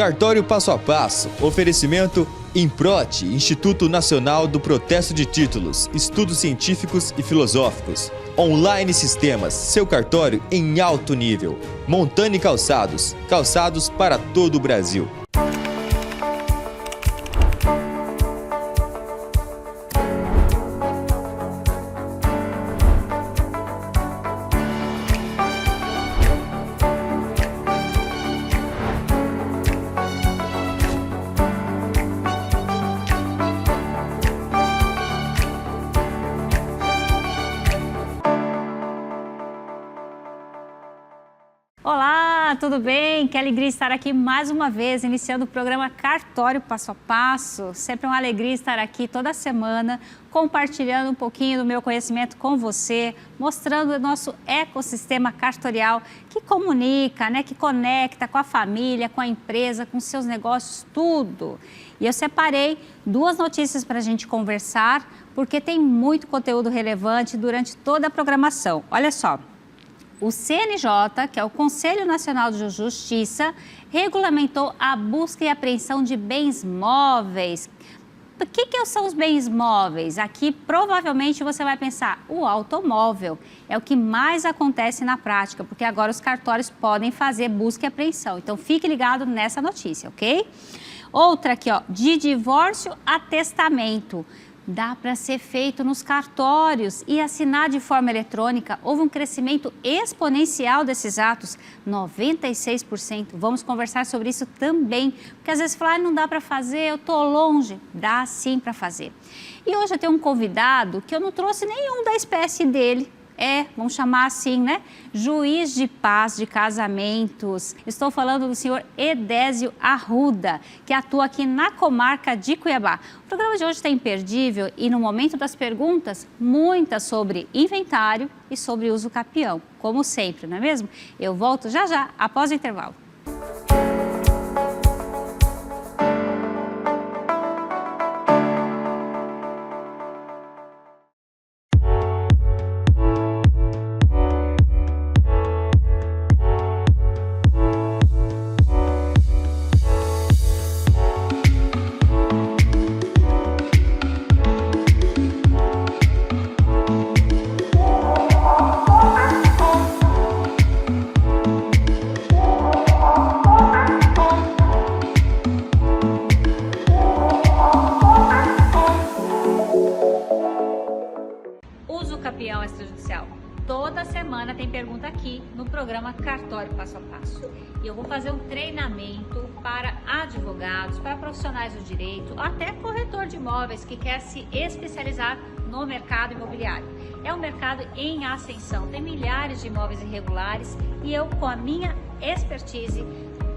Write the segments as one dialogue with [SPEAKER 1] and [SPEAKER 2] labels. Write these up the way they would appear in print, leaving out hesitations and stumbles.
[SPEAKER 1] Cartório Passo a Passo, oferecimento Improte, Instituto Nacional do Protesto de Títulos, Estudos Científicos e Filosóficos. Online Sistemas, seu cartório em alto nível. Montani Calçados, calçados para todo o Brasil.
[SPEAKER 2] Olá, tudo bem? Que alegria estar aqui mais uma vez, iniciando o programa Cartório Passo a Passo. Sempre uma alegria estar aqui toda semana, compartilhando um pouquinho do meu conhecimento com você, mostrando o nosso ecossistema cartorial que comunica, que conecta com a família, com a empresa, com seus negócios, tudo. E eu separei duas notícias para a gente conversar, porque tem muito conteúdo relevante durante toda a programação. Olha só. O CNJ, que é o Conselho Nacional de Justiça, regulamentou a busca e apreensão de bens móveis. O que são os bens móveis? Aqui, provavelmente, você vai pensar, o automóvel é o que mais acontece na prática, porque agora os cartórios podem fazer busca e apreensão. Então, fique ligado nessa notícia, ok? Outra aqui, ó, de divórcio a testamento. Dá para ser feito nos cartórios e assinar de forma eletrônica. Houve um crescimento exponencial desses atos, 96%. Vamos conversar sobre isso também, porque às vezes falar, não dá para fazer, eu estou longe. Dá sim para fazer. E hoje eu tenho um convidado que eu não trouxe nenhum da espécie dele. Vamos chamar assim, Juiz de paz de casamentos. Estou falando do senhor Edésio Arruda, que atua aqui na comarca de Cuiabá. O programa de hoje está imperdível e no momento das perguntas, muitas sobre inventário e sobre uso capião, como sempre, não é mesmo? Eu volto já, após o intervalo. Toda semana tem pergunta aqui no programa Cartório Passo a Passo. E eu vou fazer um treinamento para advogados, para profissionais do direito, até corretor de imóveis que quer se especializar no mercado imobiliário. É um mercado em ascensão, tem milhares de imóveis irregulares e eu, com a minha expertise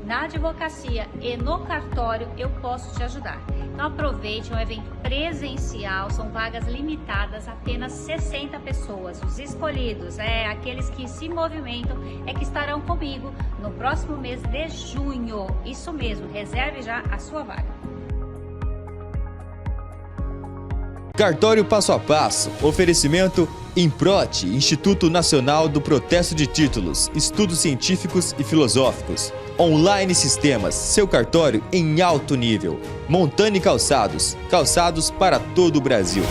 [SPEAKER 2] na advocacia e no cartório, eu posso te ajudar. Então aproveite, é um evento presencial, são vagas limitadas, apenas 60 pessoas. Os escolhidos, aqueles que se movimentam, que estarão comigo no próximo mês de junho. Isso mesmo, reserve já a sua vaga.
[SPEAKER 1] Cartório Passo a Passo, oferecimento Improte, Instituto Nacional do Protesto de Títulos, Estudos Científicos e Filosóficos. Online Sistemas, seu cartório em alto nível. Montani Calçados, calçados para todo o Brasil.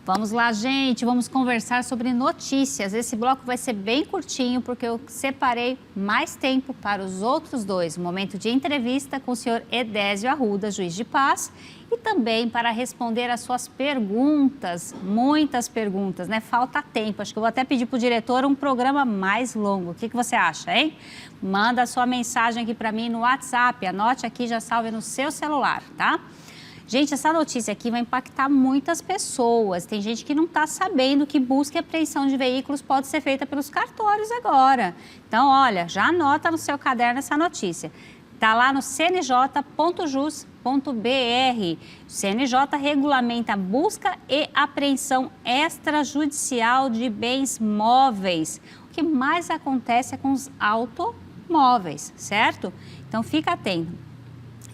[SPEAKER 2] Vamos lá, gente, vamos conversar sobre notícias. Esse bloco vai ser bem curtinho, porque eu separei mais tempo para os outros dois. Um momento de entrevista com o senhor Edésio Arruda, juiz de paz, e também para responder as suas perguntas, muitas perguntas, Falta tempo, acho que eu vou até pedir para o diretor um programa mais longo. O que você acha, hein? Manda a sua mensagem aqui para mim no WhatsApp, anote aqui, já salve no seu celular, tá? Gente, essa notícia aqui vai impactar muitas pessoas. Tem gente que não está sabendo que busca e apreensão de veículos pode ser feita pelos cartórios agora. Então, olha, já anota no seu caderno essa notícia. Está lá no cnj.jus.br. O CNJ regulamenta a busca e apreensão extrajudicial de bens móveis. O que mais acontece é com os automóveis, certo? Então, fica atento.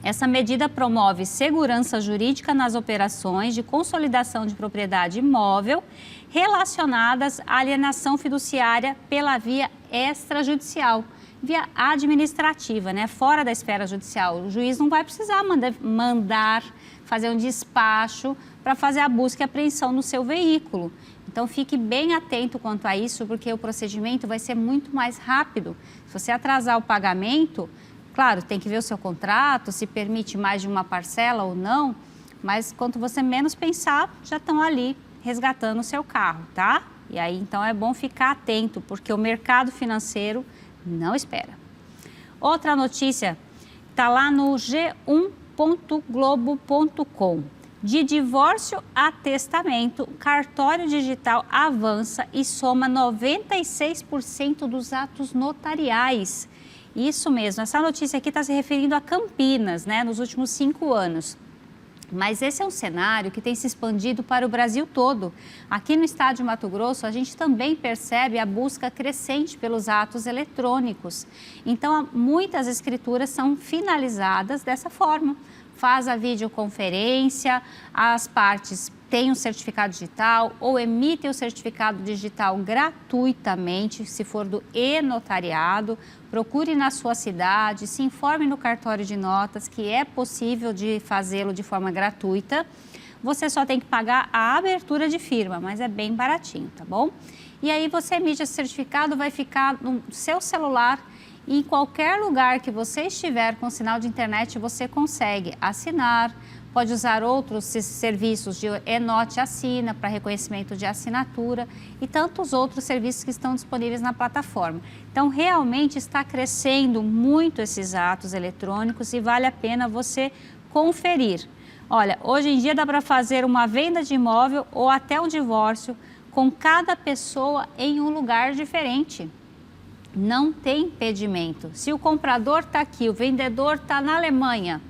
[SPEAKER 2] Essa medida promove segurança jurídica nas operações de consolidação de propriedade imóvel relacionadas à alienação fiduciária pela via extrajudicial, via administrativa, né? Fora da esfera judicial. O juiz não vai precisar mandar fazer um despacho para fazer a busca e apreensão no seu veículo. Então, fique bem atento quanto a isso, porque o procedimento vai ser muito mais rápido. Se você atrasar o pagamento, claro, tem que ver o seu contrato, se permite mais de uma parcela ou não, mas quanto você menos pensar, já estão ali resgatando o seu carro, tá? E aí, então, é bom ficar atento, porque o mercado financeiro não espera. Outra notícia está lá no g1.globo.com. De divórcio a testamento, cartório digital avança e soma 96% dos atos notariais. Isso mesmo, essa notícia aqui está se referindo a Campinas, né, nos últimos 5 anos. Mas esse é um cenário que tem se expandido para o Brasil todo. Aqui no estado de Mato Grosso, a gente também percebe a busca crescente pelos atos eletrônicos. Então, muitas escrituras são finalizadas dessa forma. Faz a videoconferência, as partes têm um certificado digital ou emitem o certificado digital gratuitamente, se for do e-notariado. Procure na sua cidade, se informe no cartório de notas que é possível de fazê-lo de forma gratuita. Você só tem que pagar a abertura de firma, mas é bem baratinho, tá bom? E aí você emite esse certificado, vai ficar no seu celular. E em qualquer lugar que você estiver com sinal de internet, você consegue assinar, pode usar outros serviços de e-note assina para reconhecimento de assinatura e tantos outros serviços que estão disponíveis na plataforma. Então, realmente está crescendo muito esses atos eletrônicos e vale a pena você conferir. Olha, hoje em dia dá para fazer uma venda de imóvel ou até um divórcio com cada pessoa em um lugar diferente. Não tem impedimento. Se o comprador está aqui, o vendedor está na Alemanha,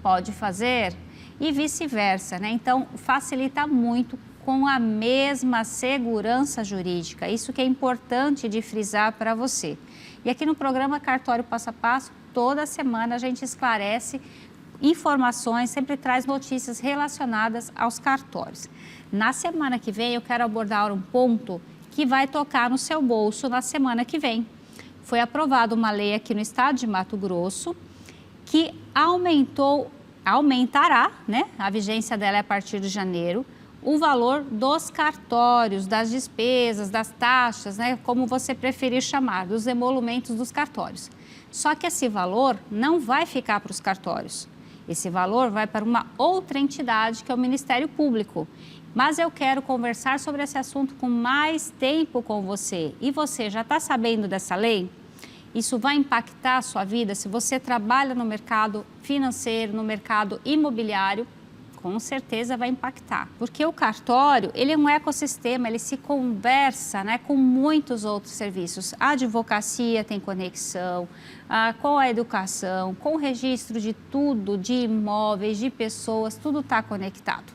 [SPEAKER 2] pode fazer e vice-versa, né? Então, facilita muito com a mesma segurança jurídica. Isso que é importante de frisar para você. E aqui no programa Cartório Passo a Passo, toda semana a gente esclarece informações, sempre traz notícias relacionadas aos cartórios. Na semana que vem, eu quero abordar um ponto que vai tocar no seu bolso na semana que vem. Foi aprovada uma lei aqui no estado de Mato Grosso que aumentará, né? A vigência dela é a partir de janeiro, o valor dos cartórios, das despesas, das taxas, né? Como você preferir chamar, dos emolumentos dos cartórios. Só que esse valor não vai ficar para os cartórios. Esse valor vai para uma outra entidade, que é o Ministério Público. Mas eu quero conversar sobre esse assunto com mais tempo com você. E você já está sabendo dessa lei? Isso vai impactar a sua vida? Se você trabalha no mercado financeiro, no mercado imobiliário, com certeza vai impactar. Porque o cartório, ele é um ecossistema, ele se conversa, né, com muitos outros serviços. A advocacia tem conexão com a educação, com o registro de tudo, de imóveis, de pessoas, tudo está conectado.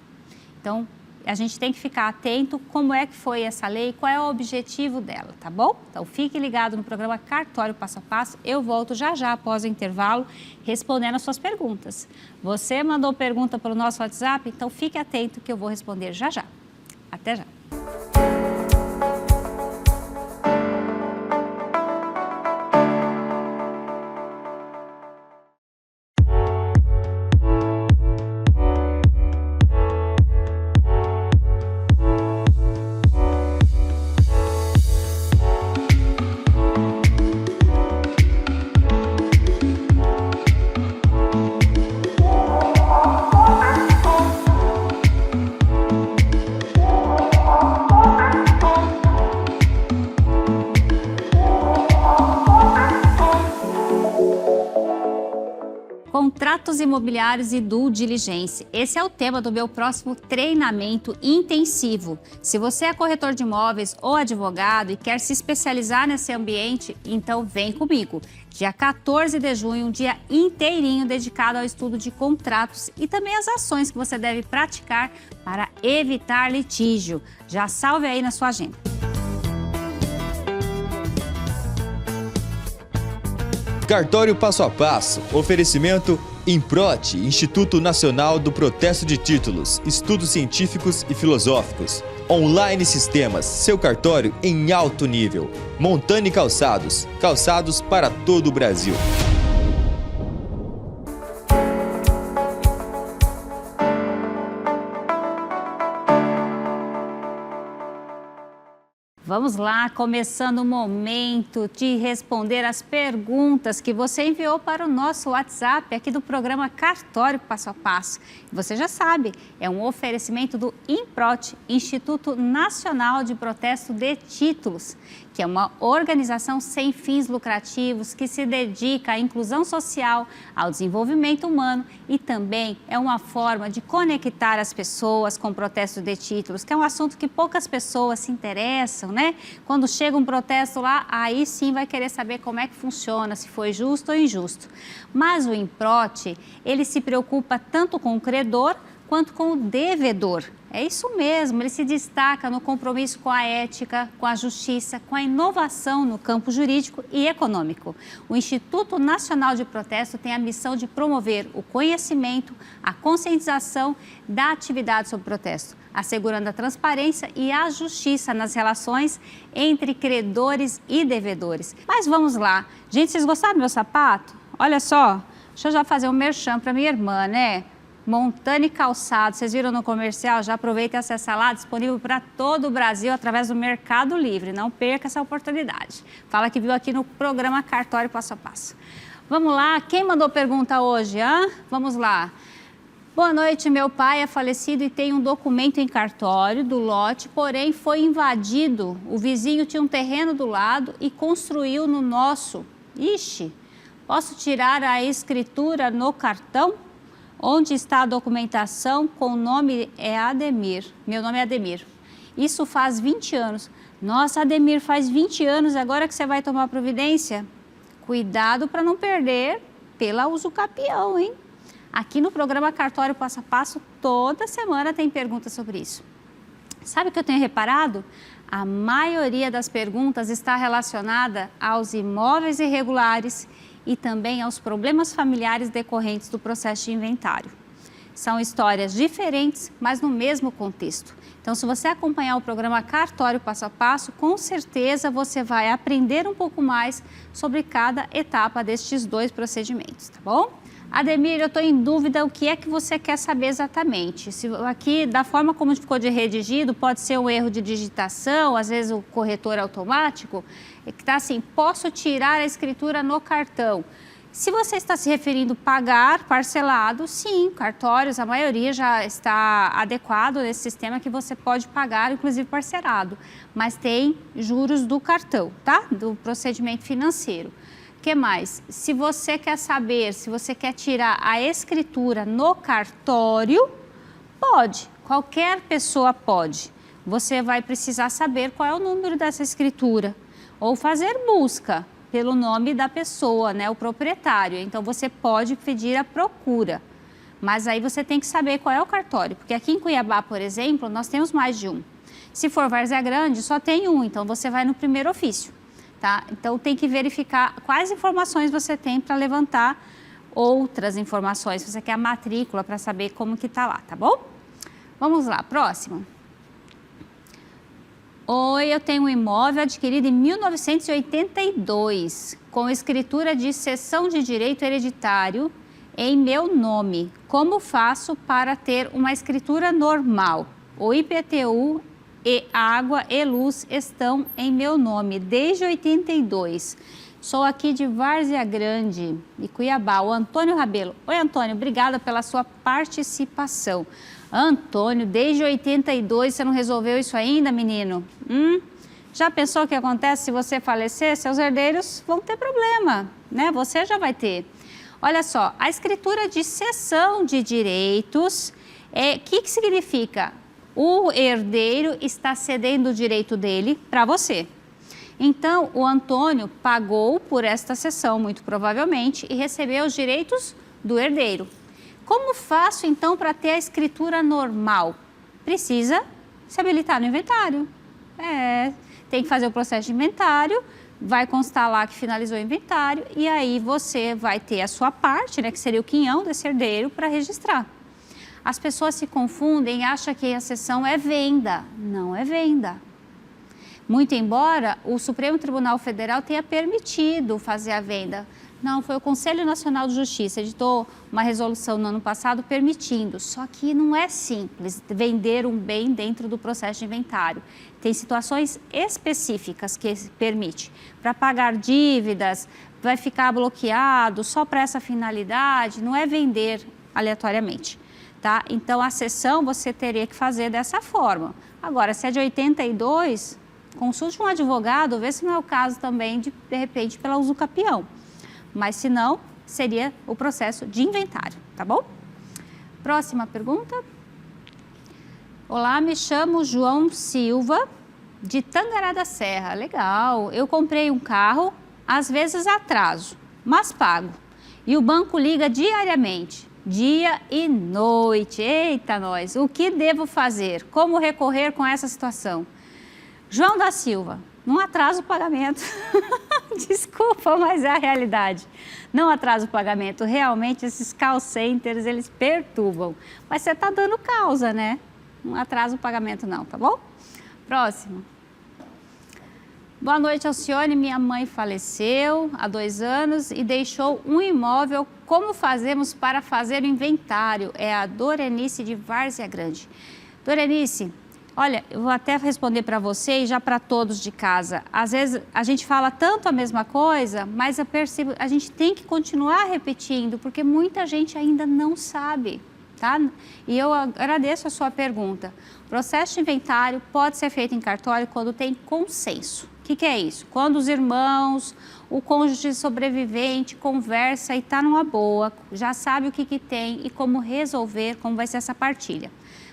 [SPEAKER 2] Então, a gente tem que ficar atento como é que foi essa lei, qual é o objetivo dela, tá bom? Então, fique ligado no programa Cartório Passo a Passo. Eu volto já já após o intervalo, respondendo as suas perguntas. Você mandou pergunta pelo nosso WhatsApp? Então, fique atento que eu vou responder já já. Até já. Contratos imobiliários e due diligence. Esse é o tema do meu próximo treinamento intensivo. Se você é corretor de imóveis ou advogado e quer se especializar nesse ambiente, então vem comigo. Dia 14 de junho, um dia inteirinho dedicado ao estudo de contratos e também as ações que você deve praticar para evitar litígio. Já salve aí na sua agenda.
[SPEAKER 1] Cartório Passo a Passo. Oferecimento INPROT, Instituto Nacional do Protesto de Títulos, Estudos Científicos e Filosóficos. Online Sistemas, seu cartório em alto nível. Montani Calçados, calçados para todo o Brasil.
[SPEAKER 2] Vamos lá, começando o momento de responder as perguntas que você enviou para o nosso WhatsApp aqui do programa Cartório Passo a Passo. Você já sabe, é um oferecimento do INPROT, Instituto Nacional de Protesto de Títulos, que é uma organização sem fins lucrativos que se dedica à inclusão social, ao desenvolvimento humano e também é uma forma de conectar as pessoas com o protesto de títulos, que é um assunto que poucas pessoas se interessam, né? Quando chega um protesto lá, aí sim vai querer saber como é que funciona, se foi justo ou injusto. Mas o INPROT, ele se preocupa tanto com o credor quanto com o devedor. É isso mesmo, ele se destaca no compromisso com a ética, com a justiça, com a inovação no campo jurídico e econômico. O Instituto Nacional de Protesto tem a missão de promover o conhecimento, a conscientização da atividade sobre protesto, assegurando a transparência e a justiça nas relações entre credores e devedores. Mas vamos lá. Gente, vocês gostaram do meu sapato? Olha só, deixa eu já fazer um merchan para minha irmã, né? Montani Calçados, vocês viram no comercial? Já aproveita e acessa lá, disponível para todo o Brasil através do Mercado Livre. Não perca essa oportunidade. Fala que viu aqui no programa Cartório Passo a Passo. Vamos lá, quem mandou pergunta hoje? Vamos lá. Boa noite, meu pai é falecido e tem um documento em cartório do lote, porém foi invadido. O vizinho tinha um terreno do lado e construiu no nosso. Ixi, posso tirar a escritura no cartão? Onde está a documentação com o nome é Ademir. Meu nome é Ademir. Isso faz 20 anos. Nossa, Ademir, faz 20 anos, agora que você vai tomar providência? Cuidado para não perder pela usucapião, hein? Aqui no programa Cartório Passo a Passo, toda semana tem perguntas sobre isso. Sabe o que eu tenho reparado? A maioria das perguntas está relacionada aos imóveis irregulares e também aos problemas familiares decorrentes do processo de inventário. São histórias diferentes, mas no mesmo contexto. Então, se você acompanhar o programa Cartório Passo a Passo, com certeza você vai aprender um pouco mais sobre cada etapa destes dois procedimentos, tá bom? Ademir, eu estou em dúvida o que é que você quer saber exatamente. Se aqui, da forma como ficou de redigido, pode ser um erro de digitação, às vezes o corretor automático, que está assim, posso tirar a escritura no cartão. Se você está se referindo pagar parcelado, sim, cartórios, a maioria já está adequado nesse sistema que você pode pagar, inclusive parcelado, mas tem juros do cartão, tá? Do procedimento financeiro. O que mais? Se você quer saber, se você quer tirar a escritura no cartório, pode, qualquer pessoa pode. Você vai precisar saber qual é o número dessa escritura ou fazer busca pelo nome da pessoa, né, o proprietário. Então, você pode pedir a procura, mas aí você tem que saber qual é o cartório, porque aqui em Cuiabá, por exemplo, nós temos mais de um. Se for Várzea Grande, só tem um, então você vai no primeiro ofício. Tá? Então, tem que verificar quais informações você tem para levantar outras informações. Você quer a matrícula para saber como que está lá, tá bom? Vamos lá, próximo. Oi, eu tenho um imóvel adquirido em 1982, com escritura de cessão de direito hereditário em meu nome. Como faço para ter uma escritura normal? O IPTU e água e luz estão em meu nome desde 82. Sou aqui de Várzea Grande, de Cuiabá, o Antônio Rabelo. Oi, Antônio, obrigada pela sua participação. Antônio, desde 82 você não resolveu isso ainda, menino? Já pensou o que acontece se você falecer? Seus herdeiros vão ter problema, né? Você já vai ter. Olha só, a escritura de cessão de direitos, o que significa? O herdeiro está cedendo o direito dele para você. Então, o Antônio pagou por esta cessão, muito provavelmente, e recebeu os direitos do herdeiro. Como faço, então, para ter a escritura normal? Precisa se habilitar no inventário. Tem que fazer o processo de inventário vai constar lá que finalizou o inventário e aí você vai ter a sua parte, né, que seria o quinhão desse herdeiro, para registrar. As pessoas se confundem e acham que a cessão é venda. Não é venda. Muito embora o Supremo Tribunal Federal tenha permitido fazer a venda. Não, foi o Conselho Nacional de Justiça, editou uma resolução no ano passado permitindo. Só que não é simples vender um bem dentro do processo de inventário. Tem situações específicas que permite. Para pagar dívidas, vai ficar bloqueado só para essa finalidade, não é vender aleatoriamente. Tá? Então, a cessão você teria que fazer dessa forma. Agora, se é de 82, consulte um advogado, vê se não é o caso também de repente, pela usucapião. Mas, se não, seria o processo de inventário, tá bom? Próxima pergunta. Olá, me chamo João Silva, de Tangará da Serra. Legal, eu comprei um carro, às vezes atraso, mas pago. E o banco liga diariamente, dia e noite. Eita, nós, o que devo fazer? Como recorrer com essa situação? João da Silva, não atrasa o pagamento. Desculpa, mas é a realidade. Não atrasa o pagamento. Realmente, esses call centers, eles perturbam. Mas você está dando causa, né? Não atrasa o pagamento não, tá bom? Próximo. Boa noite, Alcione. Minha mãe faleceu há 2 anos e deixou um imóvel. Como fazemos para fazer o inventário? É a Dorenice de Várzea Grande. Dorenice, olha, eu vou até responder para você e já para todos de casa. Às vezes a gente fala tanto a mesma coisa, mas eu percebo, a gente tem que continuar repetindo, porque muita gente ainda não sabe, tá? E eu agradeço a sua pergunta. O processo de inventário pode ser feito em cartório quando tem consenso. O que é isso? Quando os irmãos, o cônjuge sobrevivente conversa e está numa boa, já sabe o que tem e como resolver, como vai ser essa partilha.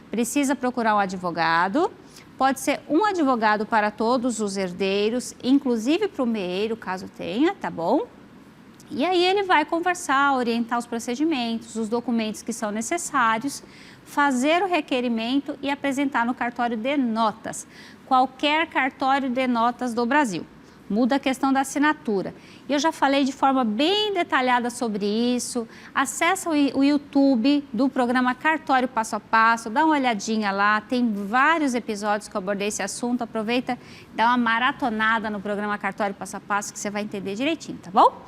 [SPEAKER 2] Precisa procurar um advogado, pode ser um advogado para todos os herdeiros, inclusive para o meeiro, caso tenha, tá bom? E aí ele vai conversar, orientar os procedimentos, os documentos que são necessários, fazer o requerimento e apresentar no cartório de notas, qualquer cartório de notas do Brasil. Muda a questão da assinatura. Eu já falei de forma bem detalhada sobre isso. Acessa o YouTube do programa Cartório Passo a Passo, dá uma olhadinha lá, tem vários episódios que eu abordei esse assunto. Aproveita e dá uma maratonada no programa Cartório Passo a Passo que você vai entender direitinho, tá bom?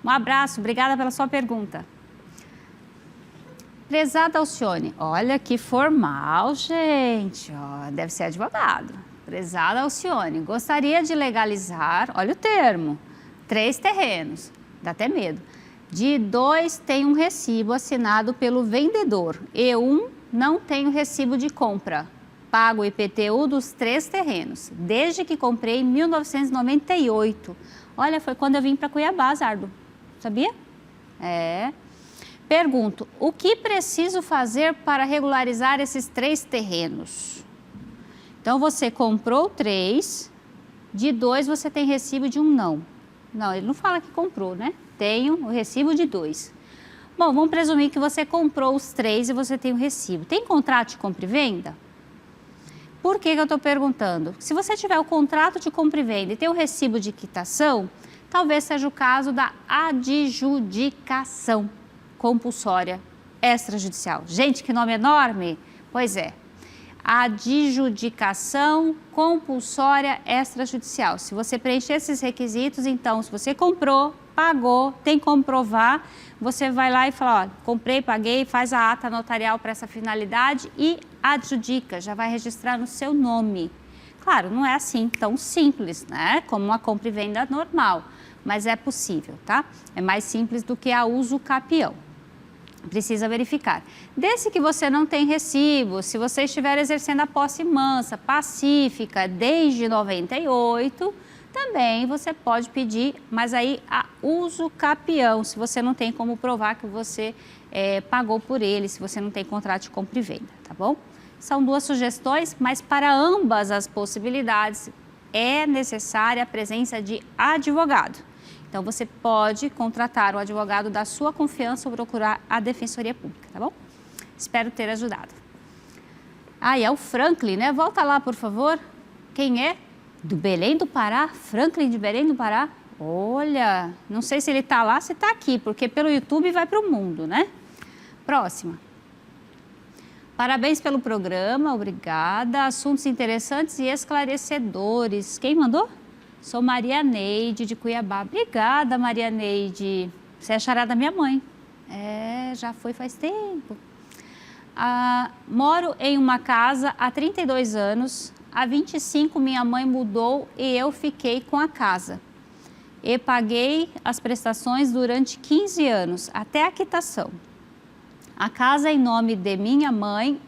[SPEAKER 2] Um abraço, obrigada pela sua pergunta. Prezada Alcione, olha que formal, gente, ó, deve ser advogado. Prezada Alcione, gostaria de legalizar, olha o termo, 3 terrenos, dá até medo. De 2 tem um recibo assinado pelo vendedor e 1 não tem o recibo de compra. Pago o IPTU dos 3 terrenos, desde que comprei em 1998. Olha, foi quando eu vim para Cuiabá, Zardo, sabia? É. Pergunto, o que preciso fazer para regularizar esses 3 terrenos? Então, você comprou 3, de 2 você tem recibo de 1 não. Não, ele não fala que comprou, né? Tenho o recibo de 2. Bom, vamos presumir que você comprou os 3 e você tem o recibo. Tem contrato de compra e venda? Por que eu estou perguntando? Se você tiver o contrato de compra e venda e tem o recibo de quitação, talvez seja o caso da adjudicação compulsória extrajudicial. Gente, que nome enorme! Pois é. Adjudicação compulsória extrajudicial. Se você preencher esses requisitos, então, se você comprou, pagou, tem como provar, você vai lá e fala, ó, comprei, paguei, faz a ata notarial para essa finalidade e adjudica, já vai registrar no seu nome. Claro, não é assim tão simples, né? Como uma compra e venda normal, mas é possível, tá? É mais simples do que a usucapião. Precisa verificar. Desde que você não tem recibo, se você estiver exercendo a posse mansa, pacífica, desde 98, também você pode pedir, mas aí a usucapião, se você não tem como provar que você pagou por ele, se você não tem contrato de compra e venda, tá bom? São 2 sugestões, mas para ambas as possibilidades é necessária a presença de advogado. Então, você pode contratar o advogado da sua confiança ou procurar a Defensoria Pública, tá bom? Espero ter ajudado. Ah, e é o Franklin, né? Volta lá, por favor. Quem é? Do Belém do Pará? Franklin de Belém do Pará? Olha, não sei se ele está lá, se está aqui, porque pelo YouTube vai para o mundo, né? Próxima. Parabéns pelo programa, obrigada. Assuntos interessantes e esclarecedores. Quem mandou? Sou Maria Neide, de Cuiabá. Obrigada, Maria Neide. Você é a chará da minha mãe. Já foi faz tempo. Moro em uma casa há 32 anos. Há 25 minha mãe mudou e eu fiquei com a casa. E paguei as prestações durante 15 anos, até a quitação. A casa é em nome de minha mãe,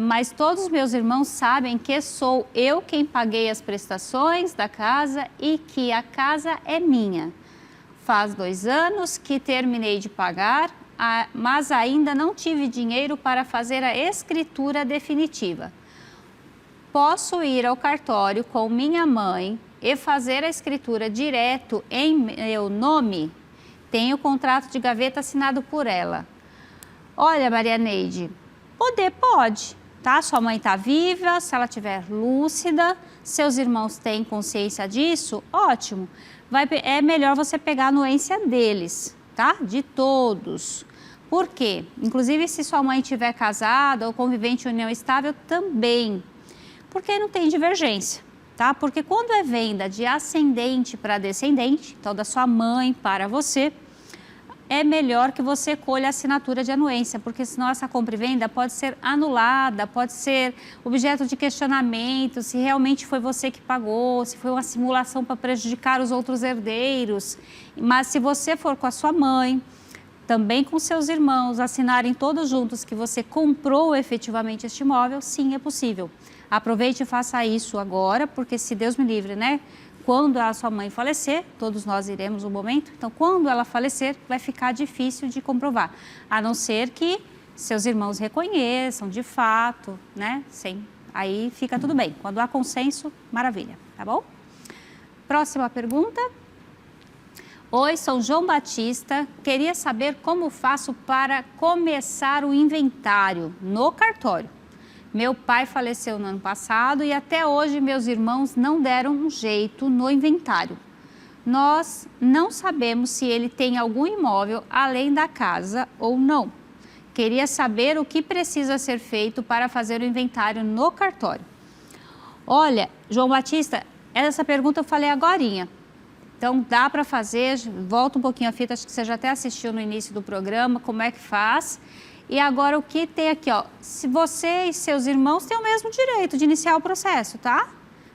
[SPEAKER 2] mas todos os meus irmãos sabem que sou eu quem paguei as prestações da casa e que a casa é minha. Faz 2 anos que terminei de pagar, mas ainda não tive dinheiro para fazer a escritura definitiva. Posso ir ao cartório com minha mãe e fazer a escritura direto em meu nome? Tenho contrato de gaveta assinado por ela. Olha, Maria Neide, pode, tá? Sua mãe está viva, se ela estiver lúcida, seus irmãos têm consciência disso, ótimo. É melhor você pegar a anuência deles, tá? De todos. Por quê? Inclusive, se sua mãe estiver casada ou convivente em união estável, também. Porque não tem divergência. Tá? Porque quando é venda de ascendente para descendente, então da sua mãe para você, é melhor que você colha a assinatura de anuência, porque senão essa compra e venda pode ser anulada, pode ser objeto de questionamento, se realmente foi você que pagou, se foi uma simulação para prejudicar os outros herdeiros. Mas se você for com a sua mãe, também com seus irmãos, assinarem todos juntos que você comprou efetivamente este imóvel, sim, é possível. Aproveite e faça isso agora, porque se Deus me livre, né? Quando a sua mãe falecer, todos nós iremos um momento, então quando ela falecer, vai ficar difícil de comprovar, a não ser que seus irmãos reconheçam de fato, né? Sim, aí fica tudo bem. Quando há consenso, maravilha, tá bom? Próxima pergunta. Oi, sou João Batista, queria saber como faço para começar o inventário no cartório. Meu pai faleceu no ano passado e até hoje meus irmãos não deram um jeito no inventário. Nós não sabemos se ele tem algum imóvel além da casa ou não. Queria saber o que precisa ser feito para fazer o inventário no cartório. Olha, João Batista, essa pergunta eu falei agorinha. Então, dá para fazer, volta um pouquinho a fita, acho que você já até assistiu no início do programa, como é que faz. E agora o que tem aqui, ó, se você e seus irmãos têm o mesmo direito de iniciar o processo, tá?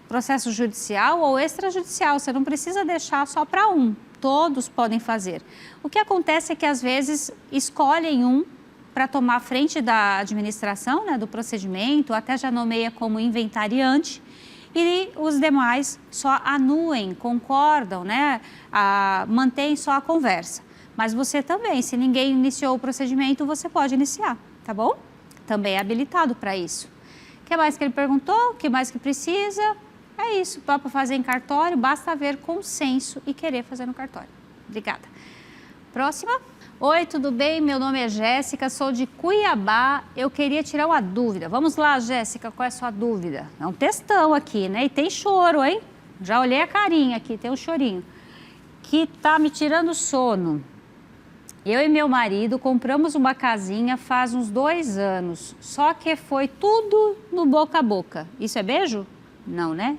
[SPEAKER 2] Processo judicial ou extrajudicial, você não precisa deixar só para um, todos podem fazer. O que acontece é que às vezes escolhem um para tomar frente da administração, né, do procedimento, até já nomeia como inventariante, e os demais só anuem, concordam, né, mantêm só a conversa. Mas você também, se ninguém iniciou o procedimento, você pode iniciar, tá bom? Também é habilitado para isso. O que mais que ele perguntou? O que mais que precisa? É isso, dá para fazer em cartório, basta haver consenso e querer fazer no cartório. Obrigada. Próxima. Oi, tudo bem? Meu nome é Jéssica, sou de Cuiabá. Eu queria tirar uma dúvida. Vamos lá, Jéssica, qual é a sua dúvida? É um textão aqui, né? E tem choro, hein? Já olhei a carinha aqui, tem um chorinho. Que tá me tirando sono. Eu e meu marido compramos uma casinha faz uns 2 anos, só que foi tudo no boca a boca. Isso é beijo? Não, né?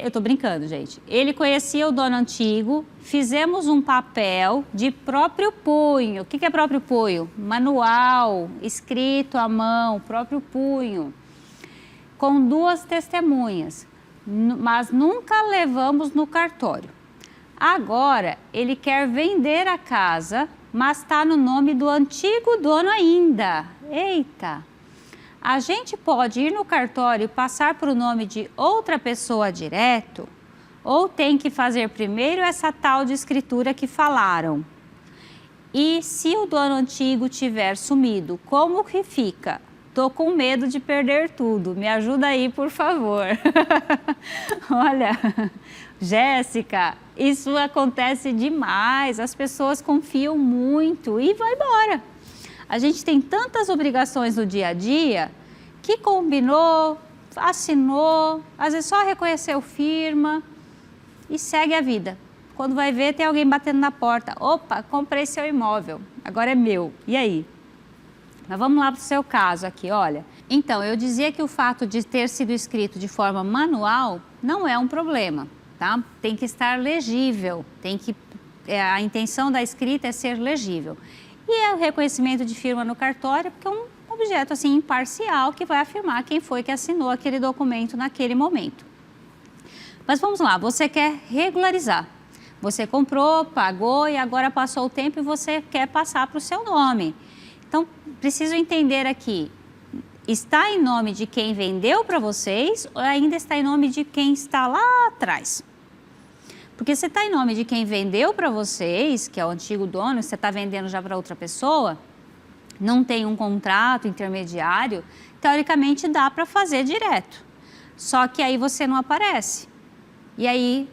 [SPEAKER 2] Eu tô brincando, gente. Ele conhecia o dono antigo, fizemos um papel de próprio punho. O que é próprio punho? Manual, escrito à mão, próprio punho, com 2 testemunhas, mas nunca levamos no cartório. Agora, ele quer vender a casa, mas está no nome do antigo dono ainda. Eita! A gente pode ir no cartório e passar para o nome de outra pessoa direto? Ou tem que fazer primeiro essa tal de escritura que falaram? E se o dono antigo tiver sumido, como que fica? Tô com medo de perder tudo. Me ajuda aí, por favor. Olha, Jéssica, isso acontece demais. As pessoas confiam muito e vai embora. A gente tem tantas obrigações no dia a dia que combinou, assinou, às vezes só reconheceu firma e segue a vida. Quando vai ver, tem alguém batendo na porta. Opa, comprei seu imóvel, agora é meu. E aí? Mas vamos lá para o seu caso aqui, olha. Então, eu dizia que o fato de ter sido escrito de forma manual não é um problema, tá? Tem que estar legível, a intenção da escrita é ser legível. E é o reconhecimento de firma no cartório, porque é um objeto assim imparcial que vai afirmar quem foi que assinou aquele documento naquele momento. Mas vamos lá, você quer regularizar. Você comprou, pagou e agora passou o tempo e você quer passar para o seu nome. Então, preciso entender aqui, está em nome de quem vendeu para vocês ou ainda está em nome de quem está lá atrás? Porque se está em nome de quem vendeu para vocês, que é o antigo dono, você está vendendo já para outra pessoa, não tem um contrato intermediário, teoricamente dá para fazer direto. Só que aí você não aparece. E aí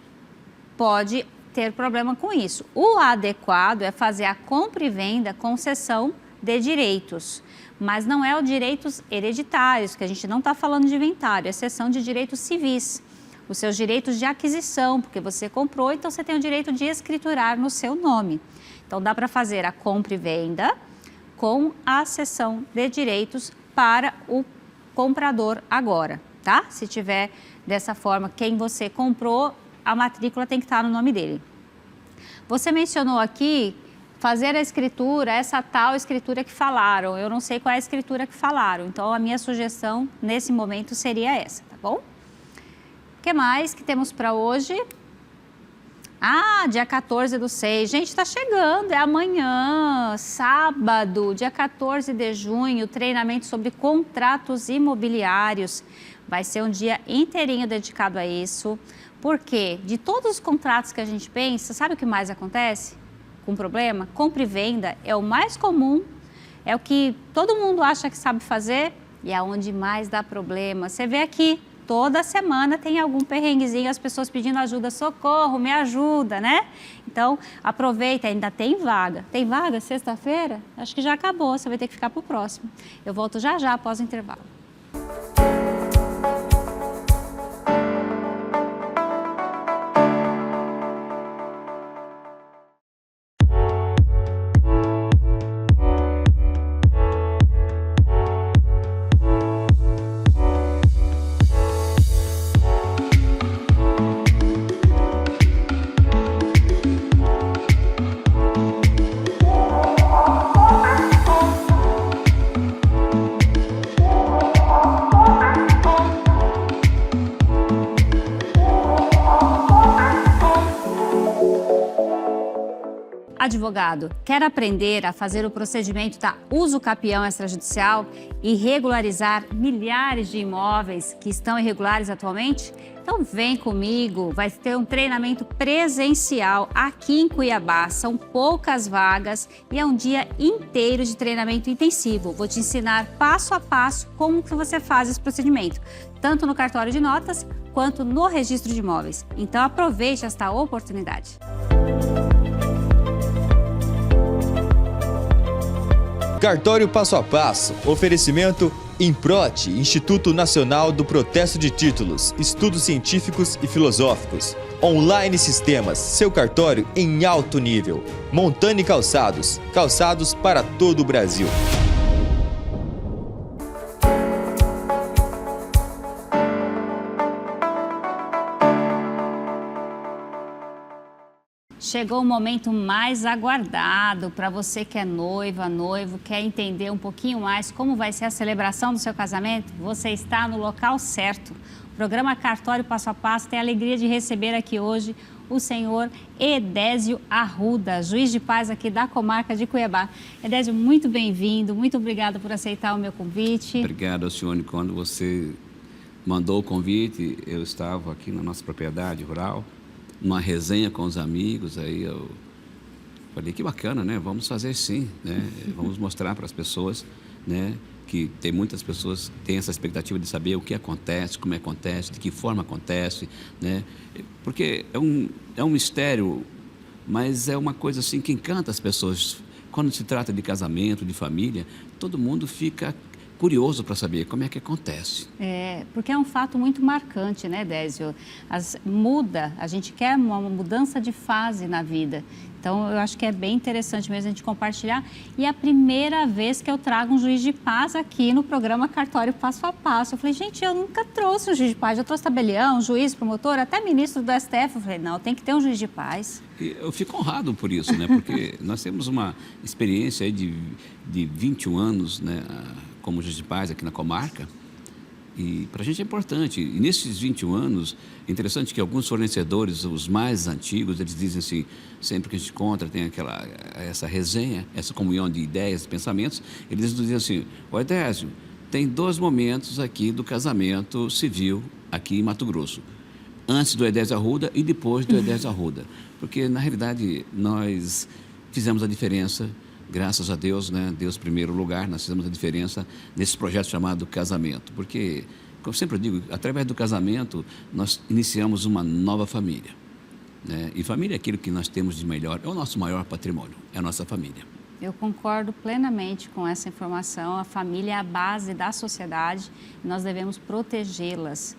[SPEAKER 2] pode ter problema com isso. O adequado é fazer a compra e venda com cessão de direitos, mas não é os direitos hereditários, que a gente não está falando de inventário, é cessão de direitos civis. Os seus direitos de aquisição, porque você comprou, então você tem o direito de escriturar no seu nome. Então dá para fazer a compra e venda com a cessão de direitos para o comprador agora, tá? Se tiver dessa forma, quem você comprou, a matrícula tem que estar no nome dele. Você mencionou aqui fazer a escritura, essa tal escritura que falaram. Eu não sei qual é a escritura que falaram, então a minha sugestão nesse momento seria essa, tá bom? O que mais que temos para hoje? Ah, dia 14/6. Gente, está chegando, é amanhã, sábado, dia 14 de junho, treinamento sobre contratos imobiliários. Vai ser um dia inteirinho dedicado a isso. Por quê? De todos os contratos que a gente pensa, sabe o que mais acontece com problema? Compra e venda é o mais comum, é o que todo mundo acha que sabe fazer e é onde mais dá problema. Você vê aqui, toda semana tem algum perrenguezinho, as pessoas pedindo ajuda, socorro, me ajuda, né? Então, aproveita, ainda tem vaga. Tem vaga sexta-feira? Acho que já acabou, você vai ter que ficar para o próximo. Eu volto já já após o intervalo. Advogado, quer aprender a fazer o procedimento da uso capião extrajudicial e regularizar milhares de imóveis que estão irregulares atualmente? Então vem comigo, vai ter um treinamento presencial aqui em Cuiabá, são poucas vagas e é um dia inteiro de treinamento intensivo. Vou te ensinar passo a passo como que você faz esse procedimento, tanto no cartório de notas quanto no registro de imóveis. Então aproveite esta oportunidade.
[SPEAKER 1] Cartório Passo a Passo, oferecimento Improte, Instituto Nacional do Protesto de Títulos, Estudos Científicos e Filosóficos. Online Sistemas, seu cartório em alto nível. Montani Calçados, calçados para todo o Brasil.
[SPEAKER 2] Chegou o momento mais aguardado para você que é noiva, noivo, quer entender um pouquinho mais como vai ser a celebração do seu casamento? Você está no local certo. O programa Cartório Passo a Passo tem a alegria de receber aqui hoje o senhor Edésio Arruda, juiz de paz aqui da comarca de Cuiabá. Edésio, muito bem-vindo, muito obrigada por aceitar o meu convite.
[SPEAKER 3] Obrigado, Alcione. Quando você mandou o convite, eu estava aqui na nossa propriedade rural, numa resenha com os amigos, aí eu falei, que bacana, né? Vamos fazer sim, né? Vamos mostrar para as pessoas, né? Que tem muitas pessoas que têm essa expectativa de saber o que acontece, como acontece, de que forma acontece, né? Porque é um mistério, mas é uma coisa assim que encanta as pessoas. Quando se trata de casamento, de família, todo mundo fica curioso para saber como é que acontece.
[SPEAKER 2] Porque é um fato muito marcante, né, Désio? A gente quer uma mudança de fase na vida. Então, eu acho que é bem interessante mesmo a gente compartilhar. E é a primeira vez que eu trago um juiz de paz aqui no programa Cartório Passo a Passo. Eu falei, gente, eu nunca trouxe um juiz de paz. Já trouxe tabelião, juiz, promotor, até ministro do STF. Eu falei, não, tem que ter um juiz de paz.
[SPEAKER 3] E eu fico honrado por isso, né? Porque nós temos uma experiência aí de 21 anos, né, como juiz de paz aqui na comarca. E para a gente é importante. E nesses 21 anos, é interessante que alguns fornecedores, os mais antigos, eles dizem assim, sempre que a gente encontra, tem essa resenha, essa comunhão de ideias, pensamentos, eles dizem assim, ô Edésio, tem 2 momentos aqui do casamento civil aqui em Mato Grosso. Antes do Edésio Arruda e depois do Edésio Arruda. Porque, na realidade, nós fizemos a diferença. Graças a Deus, né? Deus em primeiro lugar, nós fizemos a diferença nesse projeto chamado casamento. Porque, como eu sempre digo, através do casamento, nós iniciamos uma nova família. Né? E família é aquilo que nós temos de melhor, é o nosso maior patrimônio, é a nossa família.
[SPEAKER 2] Eu concordo plenamente com essa informação. A família é a base da sociedade e nós devemos protegê-las.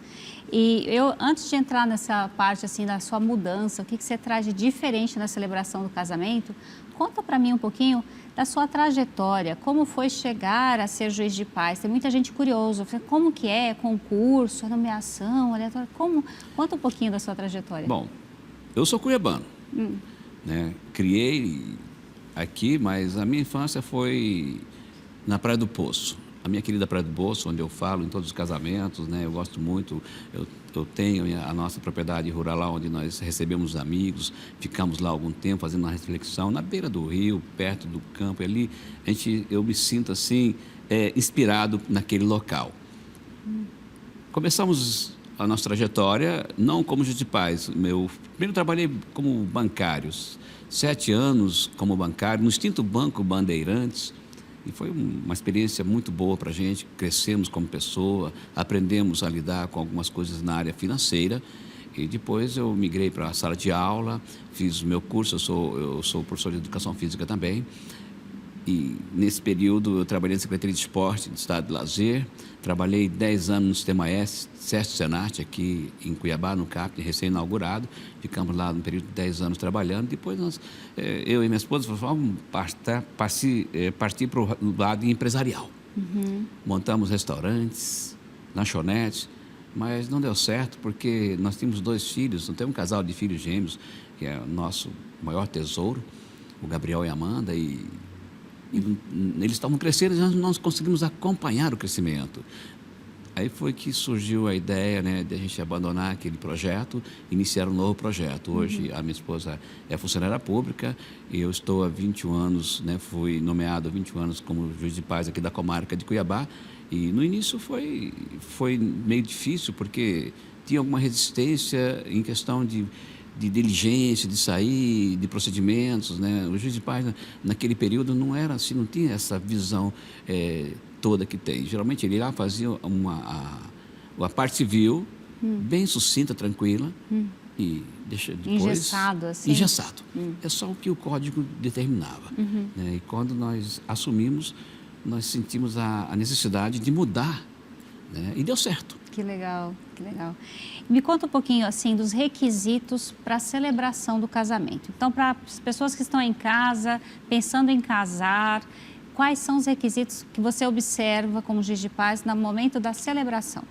[SPEAKER 2] E antes de entrar nessa parte assim da sua mudança, o que você traz de diferente na celebração do casamento, conta para mim um pouquinho da sua trajetória, como foi chegar a ser juiz de paz. Tem muita gente curiosa, como que é, concurso, nomeação, aleatório, conta um pouquinho da sua trajetória.
[SPEAKER 3] Bom, eu sou cuiabano, né? Criei aqui, mas a minha infância foi na Praia do Poço. A minha querida Praia do Poço, onde eu falo em todos os casamentos, né? Eu gosto muito, eu tenho a nossa propriedade rural lá, onde nós recebemos amigos, ficamos lá algum tempo fazendo uma reflexão, na beira do rio, perto do campo, e ali eu me sinto assim, inspirado naquele local. Começamos a nossa trajetória, não como juiz de paz. Primeiro trabalhei como bancário, 7 anos como bancário, no extinto Banco Bandeirantes, e foi uma experiência muito boa para a gente. Crescemos como pessoa, aprendemos a lidar com algumas coisas na área financeira, e depois eu migrei para a sala de aula, fiz o meu curso, eu sou professor de educação física também. E nesse período eu trabalhei na Secretaria de Esporte do Estado de Lazer, trabalhei 10 anos no Sistema SESC Senat aqui em Cuiabá, no CAP, recém-inaugurado. Ficamos lá no período de 10 anos trabalhando. Depois eu e minha esposa vamos partir para o lado empresarial. Montamos restaurantes, lanchonetes, mas não deu certo porque nós tínhamos 2 filhos, não temos um casal de filhos gêmeos, que é o nosso maior tesouro, o Gabriel e a Amanda, e eles estavam crescendo e nós não conseguimos acompanhar o crescimento. Aí foi que surgiu a ideia, né, de a gente abandonar aquele projeto, iniciar um novo projeto. Hoje a minha esposa é funcionária pública e eu estou há 21 anos, né, fui nomeado há 21 anos como juiz de paz aqui da comarca de Cuiabá. E no início foi meio difícil porque tinha alguma resistência em questão de diligência, de sair, de procedimentos, né? O juiz de paz naquele período não era assim, não tinha essa visão toda que tem. Geralmente ele lá fazia a parte civil bem sucinta, tranquila e deixa depois
[SPEAKER 2] engessado assim.
[SPEAKER 3] Engessado. É só o que o código determinava. Né? E quando nós assumimos, nós sentimos a necessidade de mudar, né? E deu certo.
[SPEAKER 2] Que legal, que legal. Me conta um pouquinho assim dos requisitos para a celebração do casamento. Então, para as pessoas que estão em casa, pensando em casar, quais são os requisitos que você observa como juiz de paz no momento da celebração?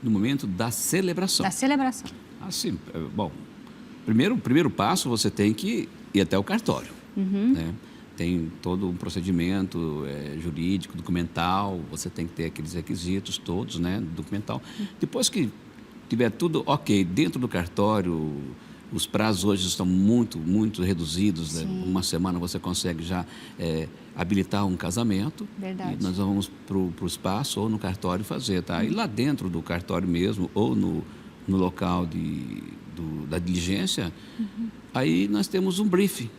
[SPEAKER 3] No momento da celebração.
[SPEAKER 2] Da celebração.
[SPEAKER 3] Assim, bom, primeiro passo você tem que ir até o cartório, né? Tem todo um procedimento jurídico, documental, você tem que ter aqueles requisitos todos, né, documental. Depois que tiver tudo ok dentro do cartório, os prazos hoje estão muito, muito reduzidos, né? Uma semana você consegue já habilitar um casamento.
[SPEAKER 2] Verdade.
[SPEAKER 3] E nós vamos para o espaço ou no cartório fazer, tá? E lá dentro do cartório mesmo, ou no local da diligência, aí nós temos um briefing.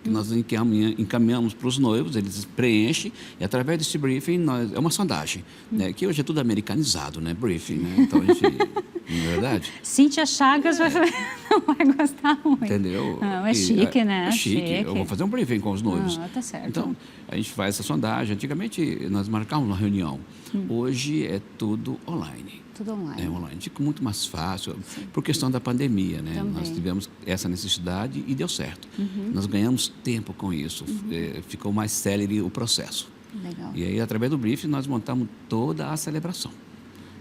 [SPEAKER 3] que nós encaminhamos para os noivos, eles preenchem, e através desse briefing, é uma sondagem, né? Que hoje é tudo americanizado, né? Briefing, né? Então, a gente, não é verdade?
[SPEAKER 2] Cíntia Chagas não vai gostar muito.
[SPEAKER 3] Entendeu?
[SPEAKER 2] Não, é chique, né?
[SPEAKER 3] É chique. Eu vou fazer um briefing com os noivos.
[SPEAKER 2] Tá certo.
[SPEAKER 3] Então, a gente faz essa sondagem. Antigamente, nós marcávamos uma reunião. Hoje é tudo online.
[SPEAKER 2] Tudo online.
[SPEAKER 3] É online. Fica muito mais fácil, por questão da pandemia, né?
[SPEAKER 2] Também.
[SPEAKER 3] Nós tivemos essa necessidade e deu certo. Nós ganhamos tempo com isso. Ficou mais célere o processo.
[SPEAKER 2] Legal.
[SPEAKER 3] E aí, através do briefing, nós montamos toda a celebração.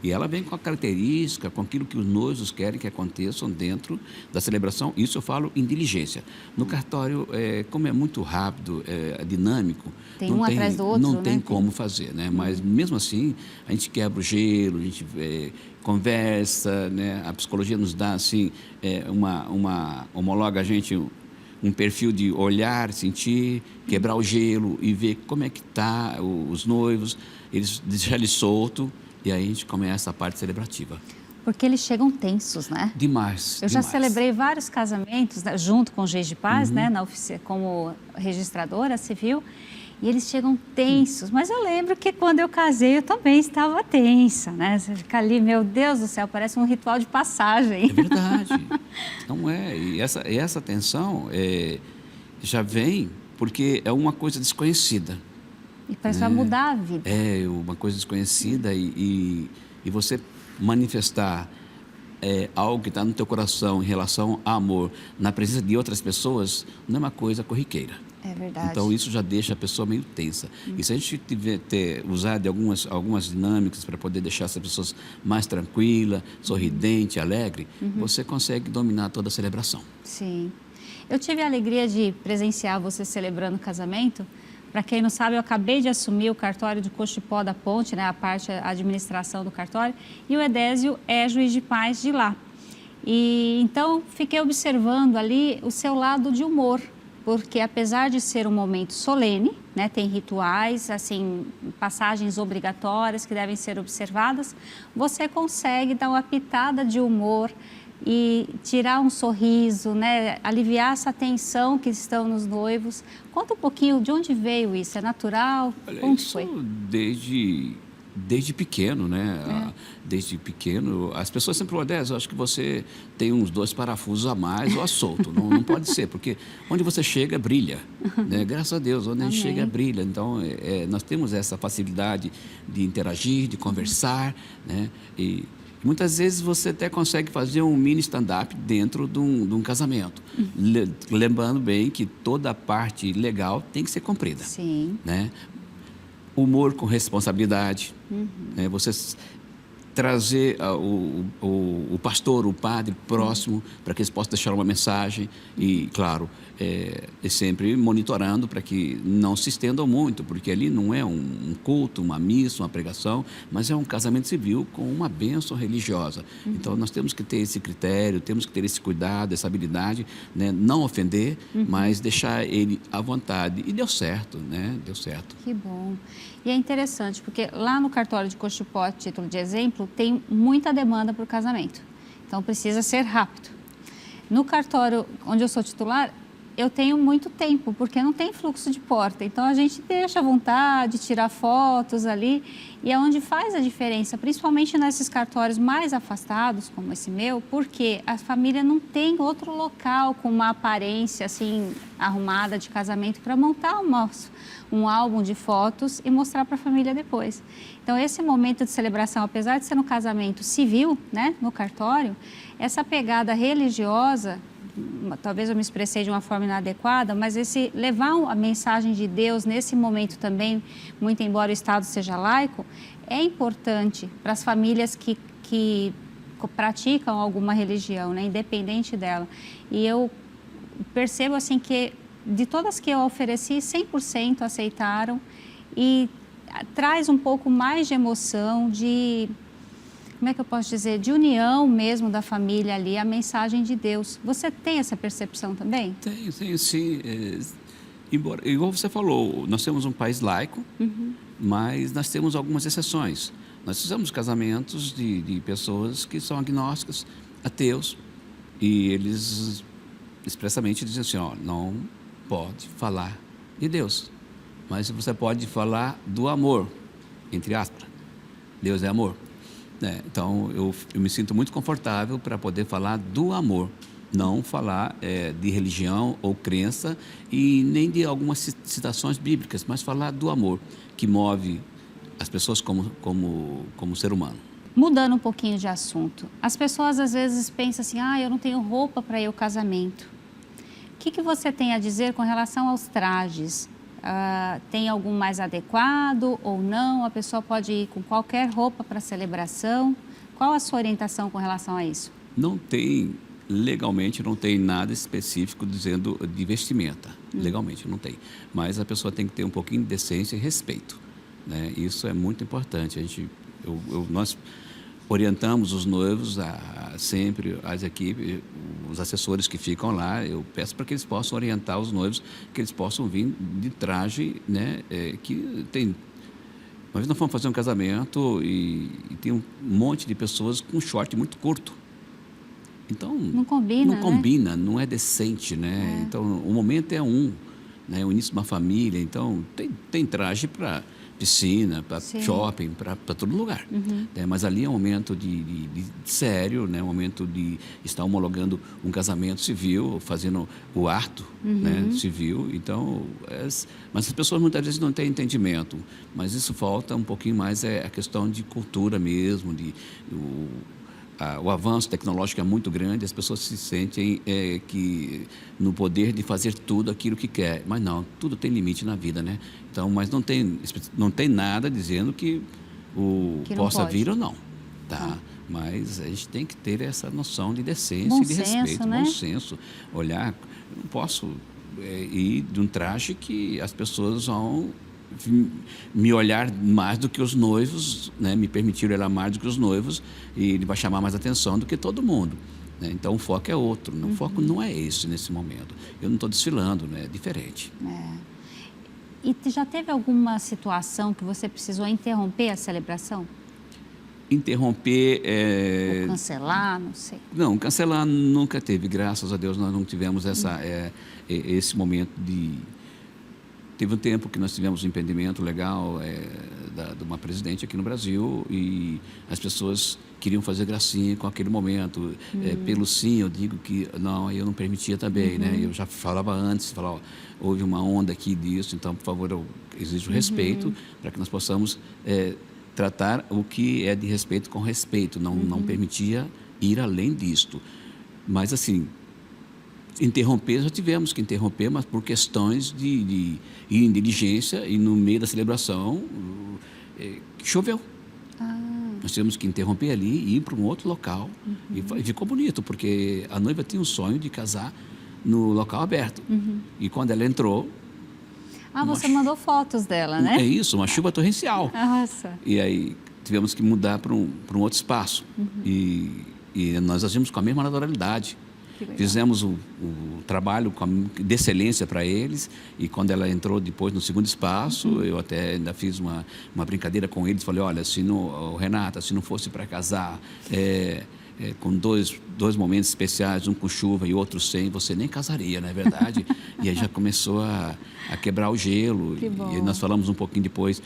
[SPEAKER 3] E ela vem com a característica, com aquilo que os noivos querem que aconteçam dentro da celebração. Isso eu falo em diligência. No cartório, como é muito rápido, dinâmico,
[SPEAKER 2] tem um atrás do outro,
[SPEAKER 3] não tem
[SPEAKER 2] né?
[SPEAKER 3] como fazer, né? Mas mesmo assim, a gente quebra o gelo, a gente conversa, né? A psicologia nos dá assim, homologa a gente um perfil de olhar, sentir, quebrar o gelo e ver como é que tá os noivos, deixar eles soltos. E aí a gente começa a parte celebrativa.
[SPEAKER 2] Porque eles chegam tensos, né?
[SPEAKER 3] Demais.
[SPEAKER 2] Eu já celebrei vários casamentos, né, junto com o Juiz de Paz, né, como registradora civil, e eles chegam tensos. Mas eu lembro que quando eu casei, eu também estava tensa, né? Você fica ali, meu Deus do céu, parece um ritual de passagem.
[SPEAKER 3] É verdade. Não é. E essa tensão já vem porque é uma coisa desconhecida.
[SPEAKER 2] E parece que vai mudar a vida.
[SPEAKER 3] É uma coisa desconhecida e você manifestar algo que está no teu coração em relação a amor na presença de outras pessoas não é uma coisa corriqueira.
[SPEAKER 2] É verdade.
[SPEAKER 3] Então isso já deixa a pessoa meio tensa. E se a gente usar de algumas dinâmicas para poder deixar essa pessoa mais tranquila, sorridente, alegre, você consegue dominar toda a celebração.
[SPEAKER 2] Sim. Eu tive a alegria de presenciar você celebrando o casamento. Para quem não sabe, eu acabei de assumir o cartório de Cochipó da Ponte, né, a administração do cartório, e o Edésio é juiz de paz de lá. E então fiquei observando ali o seu lado de humor, porque apesar de ser um momento solene, né, tem rituais, assim, passagens obrigatórias que devem ser observadas, você consegue dar uma pitada de humor e tirar um sorriso, né? Aliviar essa tensão que estão nos noivos. Conta um pouquinho de onde veio isso, é natural?
[SPEAKER 3] Olha,
[SPEAKER 2] como
[SPEAKER 3] isso
[SPEAKER 2] foi?
[SPEAKER 3] Desde pequeno, né? Desde pequeno, as pessoas sempre falam, eu acho que você tem uns 2 parafusos a mais ou a solto. Não pode ser, porque onde você chega, brilha. Né? Graças a Deus, onde a gente chega, brilha. Então, nós temos essa facilidade de interagir, de conversar, né? E muitas vezes você até consegue fazer um mini stand-up dentro de um casamento. Lembrando bem que toda a parte legal tem que ser cumprida.
[SPEAKER 2] Sim.
[SPEAKER 3] Né? Humor com responsabilidade. Né? Você trazer o pastor, o padre próximo para que eles possam deixar uma mensagem e, claro, sempre monitorando para que não se estendam muito, porque ali não é um culto, uma missa, uma pregação, mas é um casamento civil com uma bênção religiosa. Então, nós temos que ter esse critério, temos que ter esse cuidado, essa habilidade, né? Não ofender, mas deixar ele à vontade. E deu certo, né? Deu certo.
[SPEAKER 2] Que bom. E é interessante, porque lá no cartório de Cochipó, título de exemplo, tem muita demanda para o casamento. Então, precisa ser rápido. No cartório onde eu sou titular, eu tenho muito tempo, porque não tem fluxo de porta. Então, a gente deixa à vontade, tirar fotos ali. E é onde faz a diferença, principalmente nesses cartórios mais afastados, como esse meu, porque a família não tem outro local com uma aparência assim arrumada de casamento para montar um álbum de fotos e mostrar para a família depois. Então, esse momento de celebração, apesar de ser um casamento civil, né, no cartório, essa pegada religiosa, talvez eu me expressei de uma forma inadequada, mas esse levar a mensagem de Deus nesse momento também, muito embora o Estado seja laico, é importante para as famílias que praticam alguma religião, né, independente dela. E eu percebo assim que de todas que eu ofereci, 100% aceitaram e traz um pouco mais de emoção, de, como é que eu posso dizer, de união mesmo da família ali, a mensagem de Deus. Você tem essa percepção também?
[SPEAKER 3] Tenho sim. Embora, igual você falou, nós temos um país laico, mas nós temos algumas exceções. Nós fizemos casamentos de pessoas que são agnósticas, ateus, e eles expressamente dizem assim, não pode falar de Deus, mas você pode falar do amor, entre aspas. Deus é amor. Então, eu me sinto muito confortável para poder falar do amor, não falar de religião ou crença e nem de algumas citações bíblicas, mas falar do amor que move as pessoas como ser humano.
[SPEAKER 2] Mudando um pouquinho de assunto, as pessoas às vezes pensam assim, eu não tenho roupa para ir ao casamento. O que você tem a dizer com relação aos trajes? Tem algum mais adequado ou não? A pessoa pode ir com qualquer roupa para a celebração? Qual a sua orientação com relação a isso?
[SPEAKER 3] Legalmente não tem nada específico dizendo de vestimenta. Legalmente não tem. Mas a pessoa tem que ter um pouquinho de decência e respeito, né? Isso é muito importante. Nós orientamos os noivos sempre, as equipes, os assessores que ficam lá, eu peço para que eles possam orientar os noivos, que eles possam vir de traje, né? Que tem... Uma vez nós fomos fazer um casamento e tem um monte de pessoas com short muito curto. Então,
[SPEAKER 2] não combina,
[SPEAKER 3] não é decente, né? Então, o momento é né? O início de uma família, então tem traje para piscina, para shopping, para todo lugar. Mas ali é um momento de sério, né? Um momento de estar homologando um casamento civil, fazendo o ato, né? Civil. Então, mas as pessoas muitas vezes não têm entendimento, mas isso falta um pouquinho mais, a questão de cultura mesmo, o avanço tecnológico é muito grande, as pessoas se sentem que no poder de fazer tudo aquilo que quer, mas não, tudo tem limite na vida, né? Então, mas não tem nada dizendo que possa vir ou não, tá? Mas a gente tem que ter essa noção de decência e de respeito,
[SPEAKER 2] né?
[SPEAKER 3] Bom senso, olhar, eu não posso ir de um traje que as pessoas vão me olhar mais do que os noivos, né? Me permitir olhar mais do que os noivos e ele vai chamar mais atenção do que todo mundo, né? Então o foco é outro, o foco não é esse nesse momento. Eu não estou desfilando, né? É diferente.
[SPEAKER 2] E já teve alguma situação que você precisou interromper a celebração?
[SPEAKER 3] Interromper...
[SPEAKER 2] Ou cancelar, não sei.
[SPEAKER 3] Não, cancelar nunca teve, graças a Deus nós não tivemos esse momento de... Teve um tempo que nós tivemos um impedimento legal de uma presidente aqui no Brasil e as pessoas queriam fazer gracinha com aquele momento. Pelo sim, eu digo que não, eu não permitia também, né? Eu já falava antes, houve uma onda aqui disso, então, por favor, eu exijo respeito para que nós possamos tratar o que é de respeito com respeito, não permitia ir além disto. Mas, assim... Interromper, já tivemos que interromper, mas por questões de diligência e no meio da celebração choveu. Nós tivemos que interromper ali e ir para um outro local e ficou bonito, porque a noiva tinha um sonho de casar no local aberto e quando ela entrou...
[SPEAKER 2] Você mandou fotos dela, né?
[SPEAKER 3] É isso, uma chuva torrencial.
[SPEAKER 2] Nossa.
[SPEAKER 3] E aí tivemos que mudar para um outro espaço e nós agimos com a mesma naturalidade. Fizemos o trabalho de excelência para eles e quando ela entrou depois no segundo espaço, eu até ainda fiz uma brincadeira com eles, falei, olha, Renata, se não fosse para casar com dois momentos especiais, um com chuva e outro sem, você nem casaria, não é verdade? E aí já começou a quebrar o gelo e nós falamos um pouquinho depois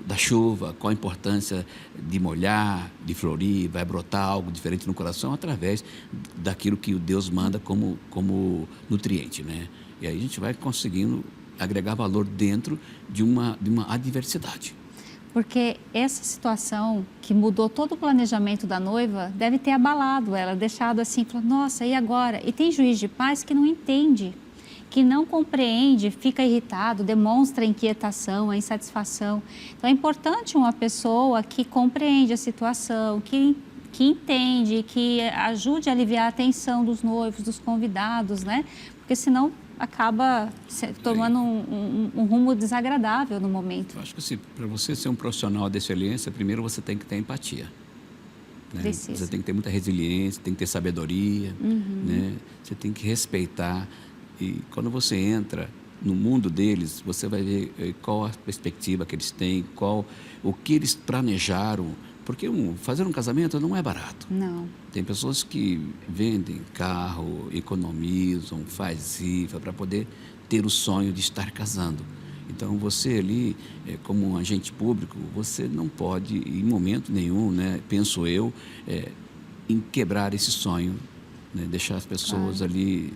[SPEAKER 3] da chuva, qual a importância de molhar, de florir, vai brotar algo diferente no coração através daquilo que o Deus manda como nutriente, né? E aí a gente vai conseguindo agregar valor dentro de uma adversidade.
[SPEAKER 2] Porque essa situação que mudou todo o planejamento da noiva deve ter abalado ela, deixado assim, falou, nossa, e agora? E tem juiz de paz que não entende, que não compreende, fica irritado, demonstra a inquietação, a insatisfação. Então, é importante uma pessoa que compreende a situação, que entende, que ajude a aliviar a tensão dos noivos, dos convidados, né? Porque senão acaba tomando um rumo desagradável no momento.
[SPEAKER 3] Eu acho que assim, para você ser um profissional de excelência, primeiro você tem que ter empatia. Né? Você tem que ter muita resiliência, tem que ter sabedoria, né? Você tem que respeitar. E quando você entra no mundo deles, você vai ver qual a perspectiva que eles têm, o que eles planejaram. Porque fazer um casamento não é barato.
[SPEAKER 2] Não.
[SPEAKER 3] Tem pessoas que vendem carro, economizam, faz rifa para poder ter o sonho de estar casando. Então, você ali, como um agente público, você não pode, em momento nenhum, né, penso eu, em quebrar esse sonho, né, deixar as pessoas ali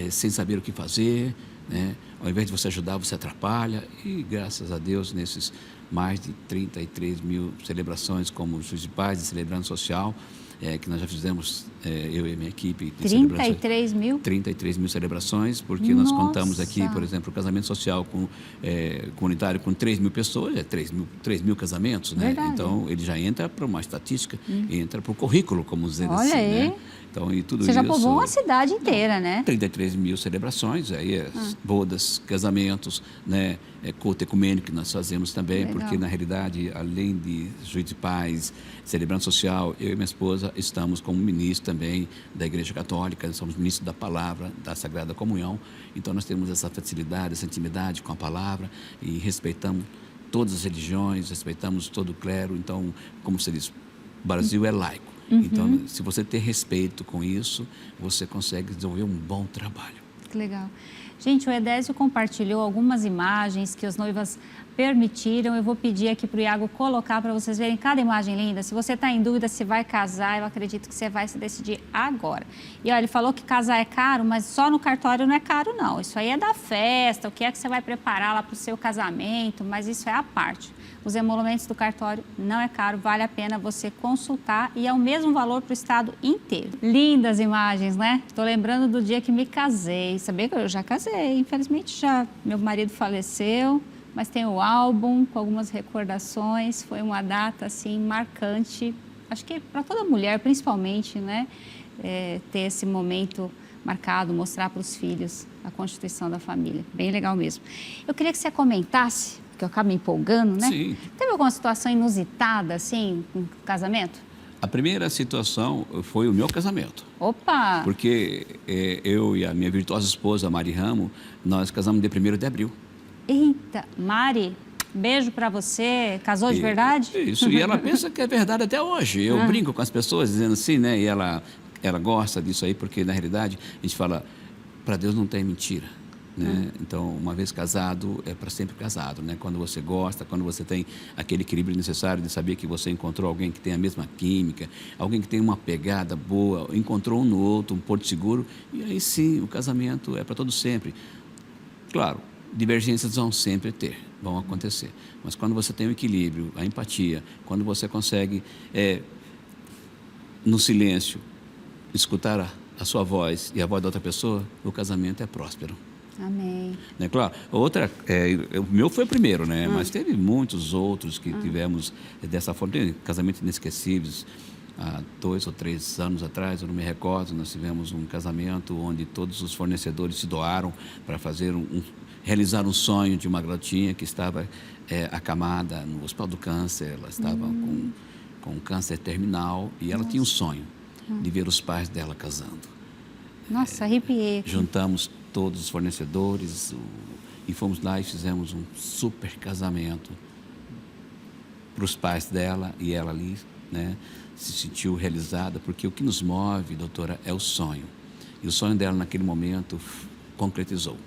[SPEAKER 3] sem saber o que fazer, né? Ao invés de você ajudar, você atrapalha. E, graças a Deus, nesses mais de 33 mil celebrações como Juiz de Paz e Celebrando Social, que nós já fizemos, eu e a minha equipe.
[SPEAKER 2] 33 mil?
[SPEAKER 3] 33 mil celebrações, porque nós contamos aqui, por exemplo, o casamento social comunitário com 3 mil pessoas, 3 mil casamentos, né?
[SPEAKER 2] Verdade.
[SPEAKER 3] Então, ele já entra para uma estatística, entra para o currículo, como dizer assim,
[SPEAKER 2] Olha aí.
[SPEAKER 3] né? Então, e tudo
[SPEAKER 2] Você já
[SPEAKER 3] isso,
[SPEAKER 2] povoou uma cidade inteira, né?
[SPEAKER 3] 33 mil celebrações, aí bodas, casamentos, né? Culto ecumênico que nós fazemos também,
[SPEAKER 2] Legal.
[SPEAKER 3] porque na realidade, além de Juiz de Paz, Celebrando Social, eu e minha esposa estamos como ministro também da Igreja Católica, somos ministros da Palavra, da Sagrada Comunhão, então nós temos essa facilidade, essa intimidade com a Palavra e respeitamos todas as religiões, respeitamos todo o clero, então, como você diz, o Brasil é laico. Então, se você ter respeito com isso, você consegue desenvolver um bom trabalho.
[SPEAKER 2] Que legal. Gente, o Edésio compartilhou algumas imagens que as noivas permitiram. Eu vou pedir aqui para o Iago colocar para vocês verem cada imagem linda. Se você está em dúvida se vai casar, eu acredito que você vai se decidir agora. E olha, ele falou que casar é caro, mas só no cartório não é caro, não. Isso aí é da festa, o que é que você vai preparar lá para o seu casamento, mas isso é a parte. Os emolumentos do cartório não é caro, vale a pena você consultar e é o mesmo valor para o estado inteiro. Lindas imagens, né? Estou lembrando do dia que me casei. Sabia que eu já casei, infelizmente já. Meu marido faleceu, mas tem o álbum com algumas recordações. Foi uma data, assim, marcante. Acho que para toda mulher, principalmente, né? Ter esse momento marcado, mostrar para os filhos a constituição da família. Bem legal mesmo. Eu queria que você comentasse, porque eu acabo me empolgando, né?
[SPEAKER 3] Sim.
[SPEAKER 2] Teve alguma situação inusitada, assim, com o casamento?
[SPEAKER 3] A primeira situação foi o meu casamento.
[SPEAKER 2] Opa!
[SPEAKER 3] Porque eu e a minha virtuosa esposa, Mari Ramo, nós casamos de 1º de abril.
[SPEAKER 2] Eita, Mari, beijo pra você. Casou de verdade?
[SPEAKER 3] Isso, e ela pensa que é verdade até hoje. Eu brinco com as pessoas dizendo assim, né? E ela gosta disso aí, porque na realidade a gente fala, para Deus não tem mentira. Né? Então, uma vez casado, é para sempre casado, né? Quando você gosta, quando você tem aquele equilíbrio necessário de saber que você encontrou alguém que tem a mesma química, alguém que tem uma pegada boa, encontrou um no outro, um porto seguro, e aí sim, o casamento é para todo sempre. Claro, divergências vão sempre vão acontecer, mas quando você tem o equilíbrio, a empatia, quando você consegue, no silêncio, escutar a sua voz e a voz da outra pessoa, o casamento é próspero.
[SPEAKER 2] Amém.
[SPEAKER 3] Né? Claro, outra, o meu foi o primeiro, né? Mas teve muitos outros que tivemos dessa forma. Tem casamentos inesquecíveis. Há 2 ou 3 anos atrás, eu não me recordo, nós tivemos um casamento onde todos os fornecedores se doaram para fazer realizar um sonho de uma garotinha que estava acamada no Hospital do Câncer. Ela estava com câncer terminal e ela tinha um sonho de ver os pais dela casando.
[SPEAKER 2] Nossa, arrepiei.
[SPEAKER 3] Juntamos todos os fornecedores e fomos lá e fizemos um super casamento para os pais dela e ela ali, né, se sentiu realizada, porque o que nos move, doutora, é o sonho. E o sonho dela naquele momento concretizou.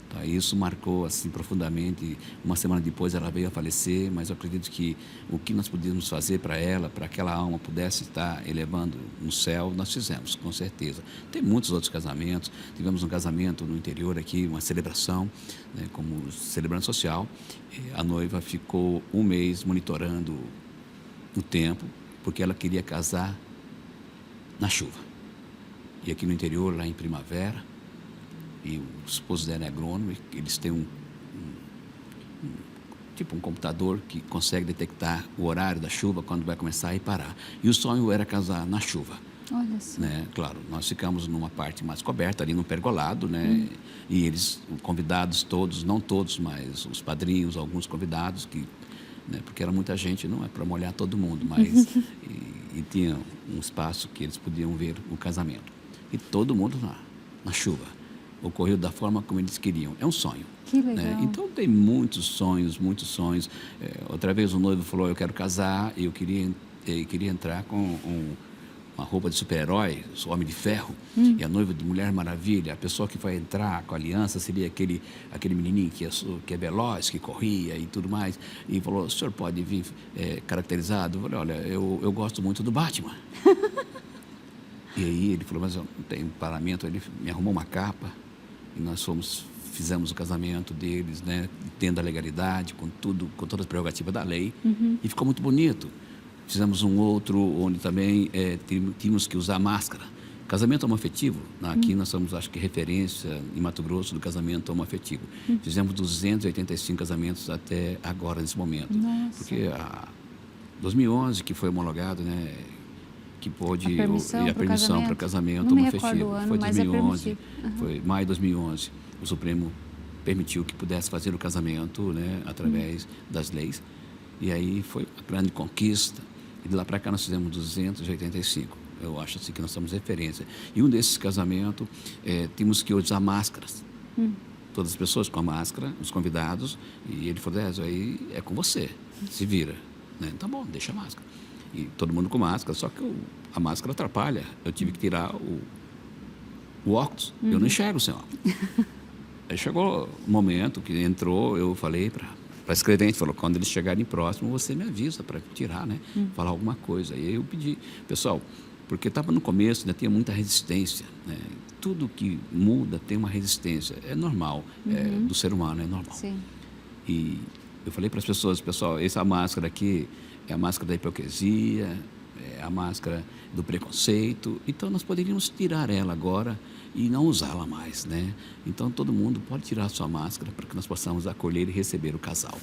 [SPEAKER 3] Então, isso marcou assim profundamente. Uma semana depois ela veio a falecer, mas eu acredito que o que nós podíamos fazer para ela, para que aquela alma pudesse estar elevando no céu, nós fizemos, com certeza. Tem muitos outros casamentos. Tivemos um casamento no interior aqui, uma celebração, né, como Celebrando Social. A noiva ficou 1 mês monitorando o tempo, porque ela queria casar na chuva. E aqui no interior, lá em Primavera, e o esposo dela é agrônomo, eles têm um computador que consegue detectar o horário da chuva, quando vai começar e parar. E o sonho era casar na chuva.
[SPEAKER 2] Olha só.
[SPEAKER 3] Né? Claro, nós ficamos numa parte mais coberta, ali no pergolado, né? E eles, convidados todos, não todos, mas os padrinhos, alguns convidados, né? Porque era muita gente, não é para molhar todo mundo, mas e tinha um espaço que eles podiam ver o casamento. E todo mundo lá, na chuva. Ocorreu da forma como eles queriam. É um sonho.
[SPEAKER 2] Que legal.
[SPEAKER 3] Né? Então, tem muitos sonhos, muitos sonhos. Outra vez o noivo falou, eu quero casar, e eu queria entrar com uma roupa de super-herói, sou Homem de Ferro, e a noiva de Mulher Maravilha, a pessoa que vai entrar com a aliança seria aquele menininho que é veloz, que corria e tudo mais. E falou, o senhor pode vir caracterizado? Eu falei, olha, eu gosto muito do Batman. E aí ele falou, mas eu não tenho paramento. Ele me arrumou uma capa e nós fizemos o casamento deles, né, tendo a legalidade, com todas as prerrogativas da lei, e ficou muito bonito. Fizemos um outro onde também tínhamos que usar máscara. Casamento homoafetivo, aqui nós somos, acho que, referência em Mato Grosso do casamento homoafetivo. Fizemos 285 casamentos até agora, nesse momento.
[SPEAKER 2] Nossa.
[SPEAKER 3] Porque 2011, que foi homologado, né, que pôde a permissão para casamento homoafetivo. Foi 2011, foi maio de 2011. O Supremo permitiu que pudesse fazer o casamento, né, através das leis. E aí foi uma grande conquista. E de lá para cá nós fizemos 285. Eu acho assim que nós somos referência. E um desses casamentos, tínhamos que usar máscaras. Todas as pessoas com a máscara, os convidados. E ele falou, aí é com você, se vira. Né? Tá bom, deixa a máscara. E todo mundo com máscara, só que a máscara atrapalha. Eu tive que tirar o óculos. Eu não enxergo sem óculos. Aí chegou o momento que entrou, eu falei para as escrevente, falou, quando eles chegarem próximo, você me avisa para tirar, né? Falar alguma coisa. E aí eu pedi, pessoal, porque estava no começo, ainda tinha muita resistência, né? Tudo que muda tem uma resistência, é normal, do ser humano, é normal.
[SPEAKER 2] Sim.
[SPEAKER 3] E eu falei para as pessoas, pessoal, essa máscara aqui é a máscara da hipocrisia, é a máscara do preconceito, então nós poderíamos tirar ela agora e não usá-la mais, né? Então todo mundo pode tirar a sua máscara para que nós possamos acolher e receber o casal.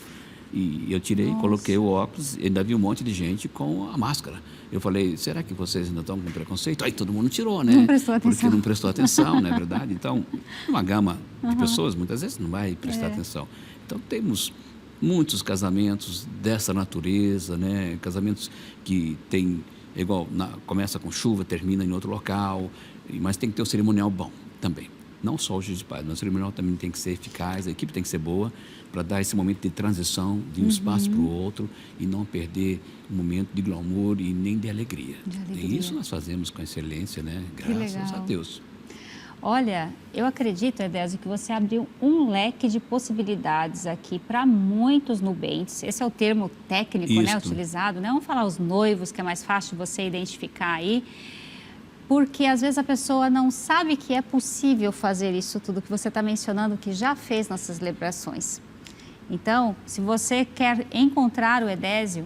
[SPEAKER 3] E eu tirei, coloquei o óculos, e ainda vi um monte de gente com a máscara. Eu falei, será que vocês ainda estão com preconceito? Aí todo mundo tirou, né?
[SPEAKER 2] Não prestou atenção.
[SPEAKER 3] Porque não prestou atenção, não é verdade? Então, uma gama de pessoas, muitas vezes, não vai prestar atenção. Então, temos muitos casamentos dessa natureza, né? Casamentos que tem, igual, começa com chuva, termina em outro local, mas tem que ter um cerimonial bom também. Não só o juiz de paz, mas o cerimonial também tem que ser eficaz, a equipe tem que ser boa para dar esse momento de transição de um espaço para o outro e não perder um momento de glamour e nem de alegria. E isso nós fazemos com excelência, né? Graças a Deus.
[SPEAKER 2] Olha, eu acredito, Edésio, que você abriu um leque de possibilidades aqui para muitos nubentes. Esse é o termo técnico, né, utilizado, né? Vamos falar os noivos, que é mais fácil você identificar aí. Porque às vezes a pessoa não sabe que é possível fazer isso tudo que você está mencionando, que já fez nessas celebrações. Então, se você quer encontrar o Edésio,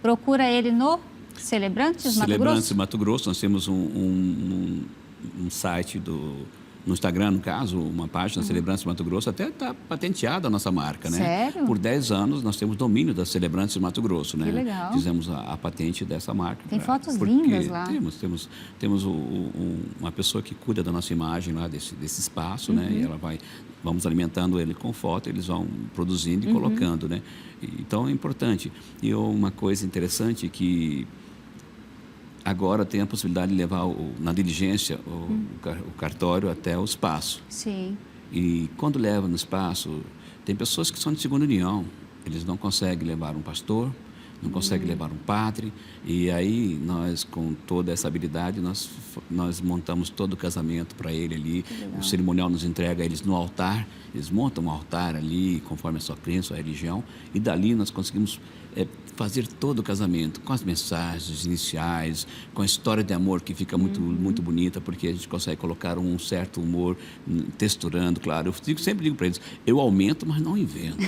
[SPEAKER 2] procura ele no Celebrantes Mato Grosso?
[SPEAKER 3] Celebrantes Mato Grosso, nós temos um site no Instagram, no caso, uma página, Celebrantes Mato Grosso, até está patenteada a nossa marca, né?
[SPEAKER 2] Sério?
[SPEAKER 3] Por 10 anos nós temos domínio da Celebrantes Mato Grosso, né?
[SPEAKER 2] Que legal.
[SPEAKER 3] Fizemos a patente dessa marca.
[SPEAKER 2] Tem fotos lindas lá.
[SPEAKER 3] Temos uma pessoa que cuida da nossa imagem lá, desse espaço, né? E vamos alimentando ele com foto, eles vão produzindo e colocando, né? Então é importante. E uma coisa interessante que agora tem a possibilidade de levar na diligência o cartório até o espaço.
[SPEAKER 2] Sim.
[SPEAKER 3] E quando leva no espaço, tem pessoas que são de segunda união, eles não conseguem levar um pastor, não conseguem levar um padre, e aí nós, com toda essa habilidade, nós montamos todo o casamento para ele ali, o cerimonial nos entrega eles no altar, eles montam um altar ali, conforme a sua crença, a religião, e dali nós conseguimos fazer todo o casamento, com as mensagens iniciais, com a história de amor que fica muito bonita, porque a gente consegue colocar um certo humor, texturando, claro. Eu sempre digo para eles, eu aumento, mas não invento.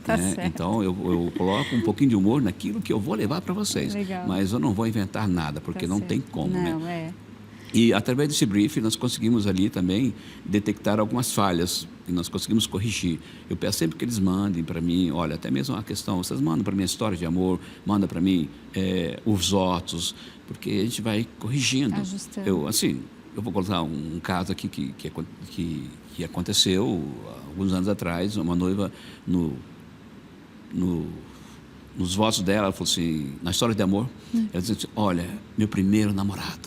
[SPEAKER 2] Tá
[SPEAKER 3] né?
[SPEAKER 2] certo.
[SPEAKER 3] Então, eu coloco um pouquinho de humor naquilo que eu vou levar para vocês.
[SPEAKER 2] Legal.
[SPEAKER 3] Mas eu não vou inventar nada, porque
[SPEAKER 2] Tá
[SPEAKER 3] não
[SPEAKER 2] certo.
[SPEAKER 3] tem como,
[SPEAKER 2] não,
[SPEAKER 3] né? E através desse briefing nós conseguimos ali também detectar algumas falhas e nós conseguimos corrigir. Eu peço sempre que eles mandem para mim, olha, até mesmo a questão, vocês mandam para mim a história de amor, mandam para mim os votos, porque a gente vai corrigindo.
[SPEAKER 2] Ajustando.
[SPEAKER 3] Eu vou colocar um caso aqui que aconteceu alguns anos atrás, uma noiva nos votos dela, ela falou assim, na história de amor, ela disse assim, olha, meu primeiro namorado,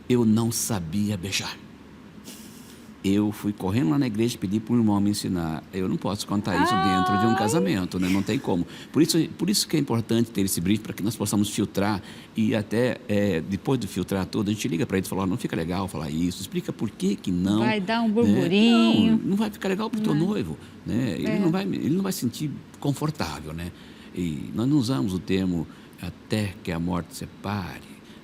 [SPEAKER 3] eu não sabia beijar. eu fui correndo lá na igreja e pedi para o irmão me ensinar. Eu não posso contar isso dentro de um casamento, né? Não tem como. Por isso que é importante ter esse briefing, para que nós possamos filtrar e até, depois de filtrar tudo, a gente liga para ele e fala, não fica legal falar isso, explica por que não.
[SPEAKER 2] Vai dar um
[SPEAKER 3] né?
[SPEAKER 2] burburinho.
[SPEAKER 3] Não vai ficar legal para o teu noivo, né? Ele não vai se sentir confortável, né? E nós não usamos o termo até que a morte separe,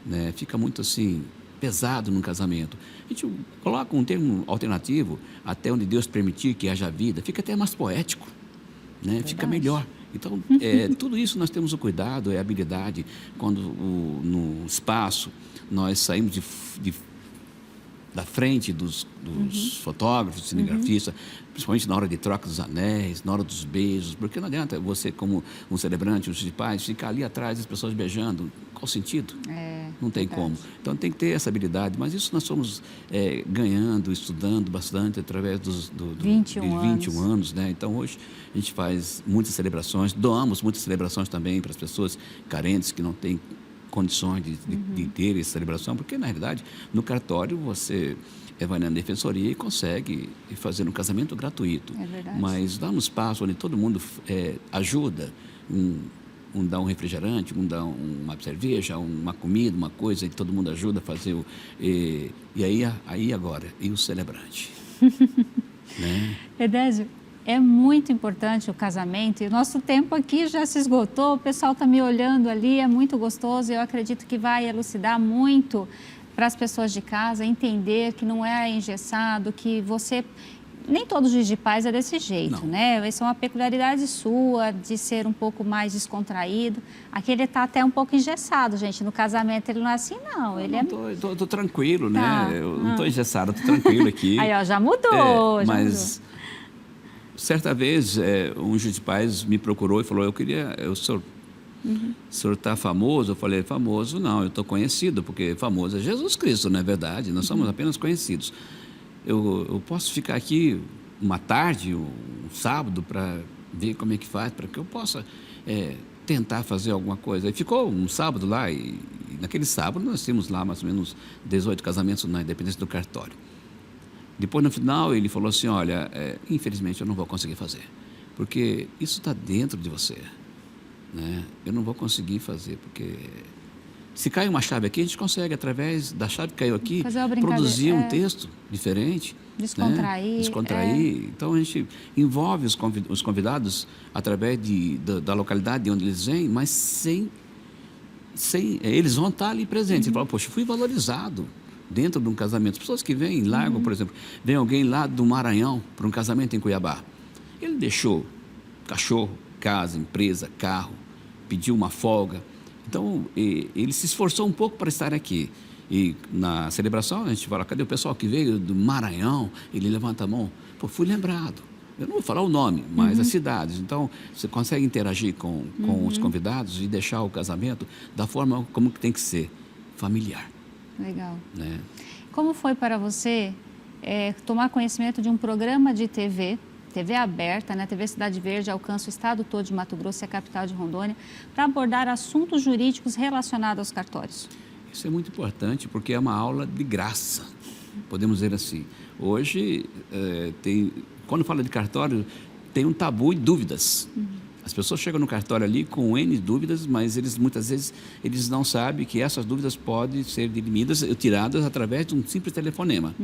[SPEAKER 3] né? Fica muito assim, pesado num casamento. A gente coloca um termo alternativo, até onde Deus permitir que haja vida, fica até mais poético, né? Fica melhor. Então, tudo isso nós temos o cuidado, a habilidade, quando no espaço nós saímos da frente dos fotógrafos, cinegrafistas, principalmente na hora de troca dos anéis, na hora dos beijos, porque não adianta você, como um celebrante, um de paz, ficar ali atrás das pessoas beijando. Qual o sentido? Não tem como. Então tem que ter essa habilidade, mas isso nós fomos ganhando, estudando bastante através dos 21 anos, né? Então hoje a gente faz muitas celebrações, doamos muitas celebrações também para as pessoas carentes que não têm condições de ter essa celebração, porque na realidade no cartório você vai na defensoria e consegue fazer um casamento gratuito.
[SPEAKER 2] É verdade.
[SPEAKER 3] Mas dá um espaço onde todo mundo ajuda, um dá um refrigerante, um dá uma cerveja, uma comida, uma coisa, e todo mundo ajuda a fazer e aí agora, e o celebrante? Né?
[SPEAKER 2] Edésio, é muito importante o casamento, e o nosso tempo aqui já se esgotou, o pessoal está me olhando ali, é muito gostoso, eu acredito que vai elucidar muito para as pessoas de casa, entender que não é engessado, que você... Nem todo juiz de paz é desse jeito, né? Essa é uma peculiaridade sua, de ser um pouco mais descontraído. Aqui ele está até um pouco engessado, gente. No casamento ele não é assim, não. Ele
[SPEAKER 3] Estou tranquilo, né? Eu não estou engessado, estou tranquilo aqui.
[SPEAKER 2] Aí, ó, já mudou.
[SPEAKER 3] Mas certa vez um juiz de paz me procurou e falou, o senhor está famoso? Eu falei, famoso não, eu estou conhecido, porque famoso é Jesus Cristo, não é verdade? Nós somos apenas conhecidos. Eu posso ficar aqui uma tarde, um sábado, para ver como é que faz, para que eu possa tentar fazer alguma coisa. E ficou um sábado lá, e naquele sábado nós tínhamos lá mais ou menos 18 casamentos na Independência do Cartório. Depois, no final, ele falou assim, olha, infelizmente eu não vou conseguir fazer, porque isso está dentro de você, né? Eu não vou conseguir fazer, porque... Se cai uma chave aqui, a gente consegue, através da chave que caiu aqui, produzir um texto diferente.
[SPEAKER 2] Descontrair.
[SPEAKER 3] Né? Descontrair. Então, a gente envolve os convidados através da localidade de onde eles vêm, mas sem eles vão estar ali presentes. E falam, poxa, fui valorizado dentro de um casamento. As pessoas que vêm, largam, por exemplo, vem alguém lá do Maranhão para um casamento em Cuiabá. Ele deixou cachorro, casa, empresa, carro, pediu uma folga. Então, ele se esforçou um pouco para estar aqui. E na celebração, a gente fala, cadê o pessoal que veio do Maranhão? Ele levanta a mão. Pô, fui lembrado. Eu não vou falar o nome, mas as cidades. Então, você consegue interagir com os convidados e deixar o casamento da forma como que tem que ser, familiar.
[SPEAKER 2] Legal.
[SPEAKER 3] Né?
[SPEAKER 2] Como foi para você tomar conhecimento de um programa de TV aberta, né? TV Cidade Verde alcança o estado todo de Mato Grosso e a capital de Rondônia, para abordar assuntos jurídicos relacionados aos cartórios?
[SPEAKER 3] Isso é muito importante, porque é uma aula de graça, podemos dizer assim. Hoje, quando fala de cartório, tem um tabu e dúvidas. As pessoas chegam no cartório ali com N dúvidas, mas muitas vezes eles não sabem que essas dúvidas podem ser dirimidas, tiradas através de um simples telefonema.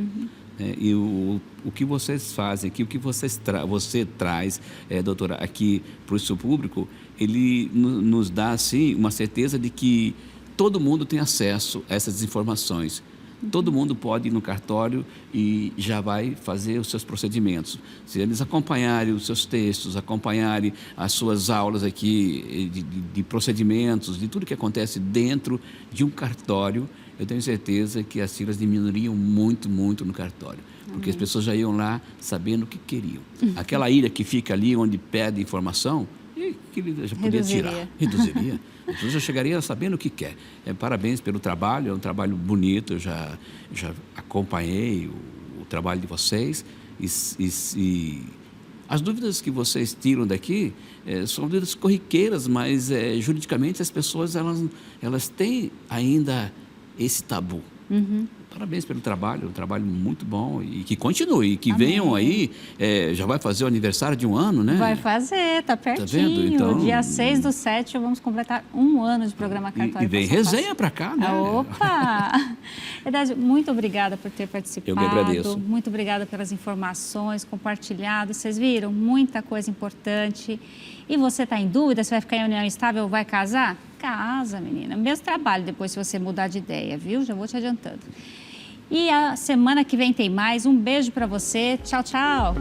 [SPEAKER 3] E o que vocês fazem aqui, o que você traz, doutora, aqui para o seu público, ele nos dá, assim, uma certeza de que todo mundo tem acesso a essas informações. Todo mundo pode ir no cartório e já vai fazer os seus procedimentos. Se eles acompanharem os seus textos, acompanharem as suas aulas aqui de procedimentos, de tudo que acontece dentro de um cartório, eu tenho certeza que as filas diminuiriam muito, muito no cartório. Porque as pessoas já iam lá sabendo o que queriam. Aquela ilha que fica ali onde pede informação, que ele já podia tirar. Reduziria. A pessoa já chegaria sabendo o que quer. Parabéns pelo trabalho, é um trabalho bonito, eu já acompanhei o trabalho de vocês. E as dúvidas que vocês tiram daqui são dúvidas corriqueiras, mas juridicamente as pessoas elas têm ainda esse tabu. Parabéns pelo trabalho, um trabalho muito bom e que continue, e que venham aí, já vai fazer o aniversário de 1 ano, né?
[SPEAKER 2] Vai fazer, tá pertinho.
[SPEAKER 3] Tá vendo? Então,
[SPEAKER 2] dia 6/7 vamos completar 1 ano de programa Cartório
[SPEAKER 3] E vem
[SPEAKER 2] Passo a Passo.
[SPEAKER 3] resenha para cá, né?
[SPEAKER 2] Opa! Verdade, muito obrigada por ter participado.
[SPEAKER 3] Eu que agradeço.
[SPEAKER 2] Muito obrigada pelas informações, compartilhado. Vocês viram? Muita coisa importante. E você está em dúvida se vai ficar em união estável ou vai casar? Casa, menina. Mesmo trabalho depois se você mudar de ideia, viu? Já vou te adiantando. E a semana que vem tem mais. Um beijo para você. Tchau, tchau.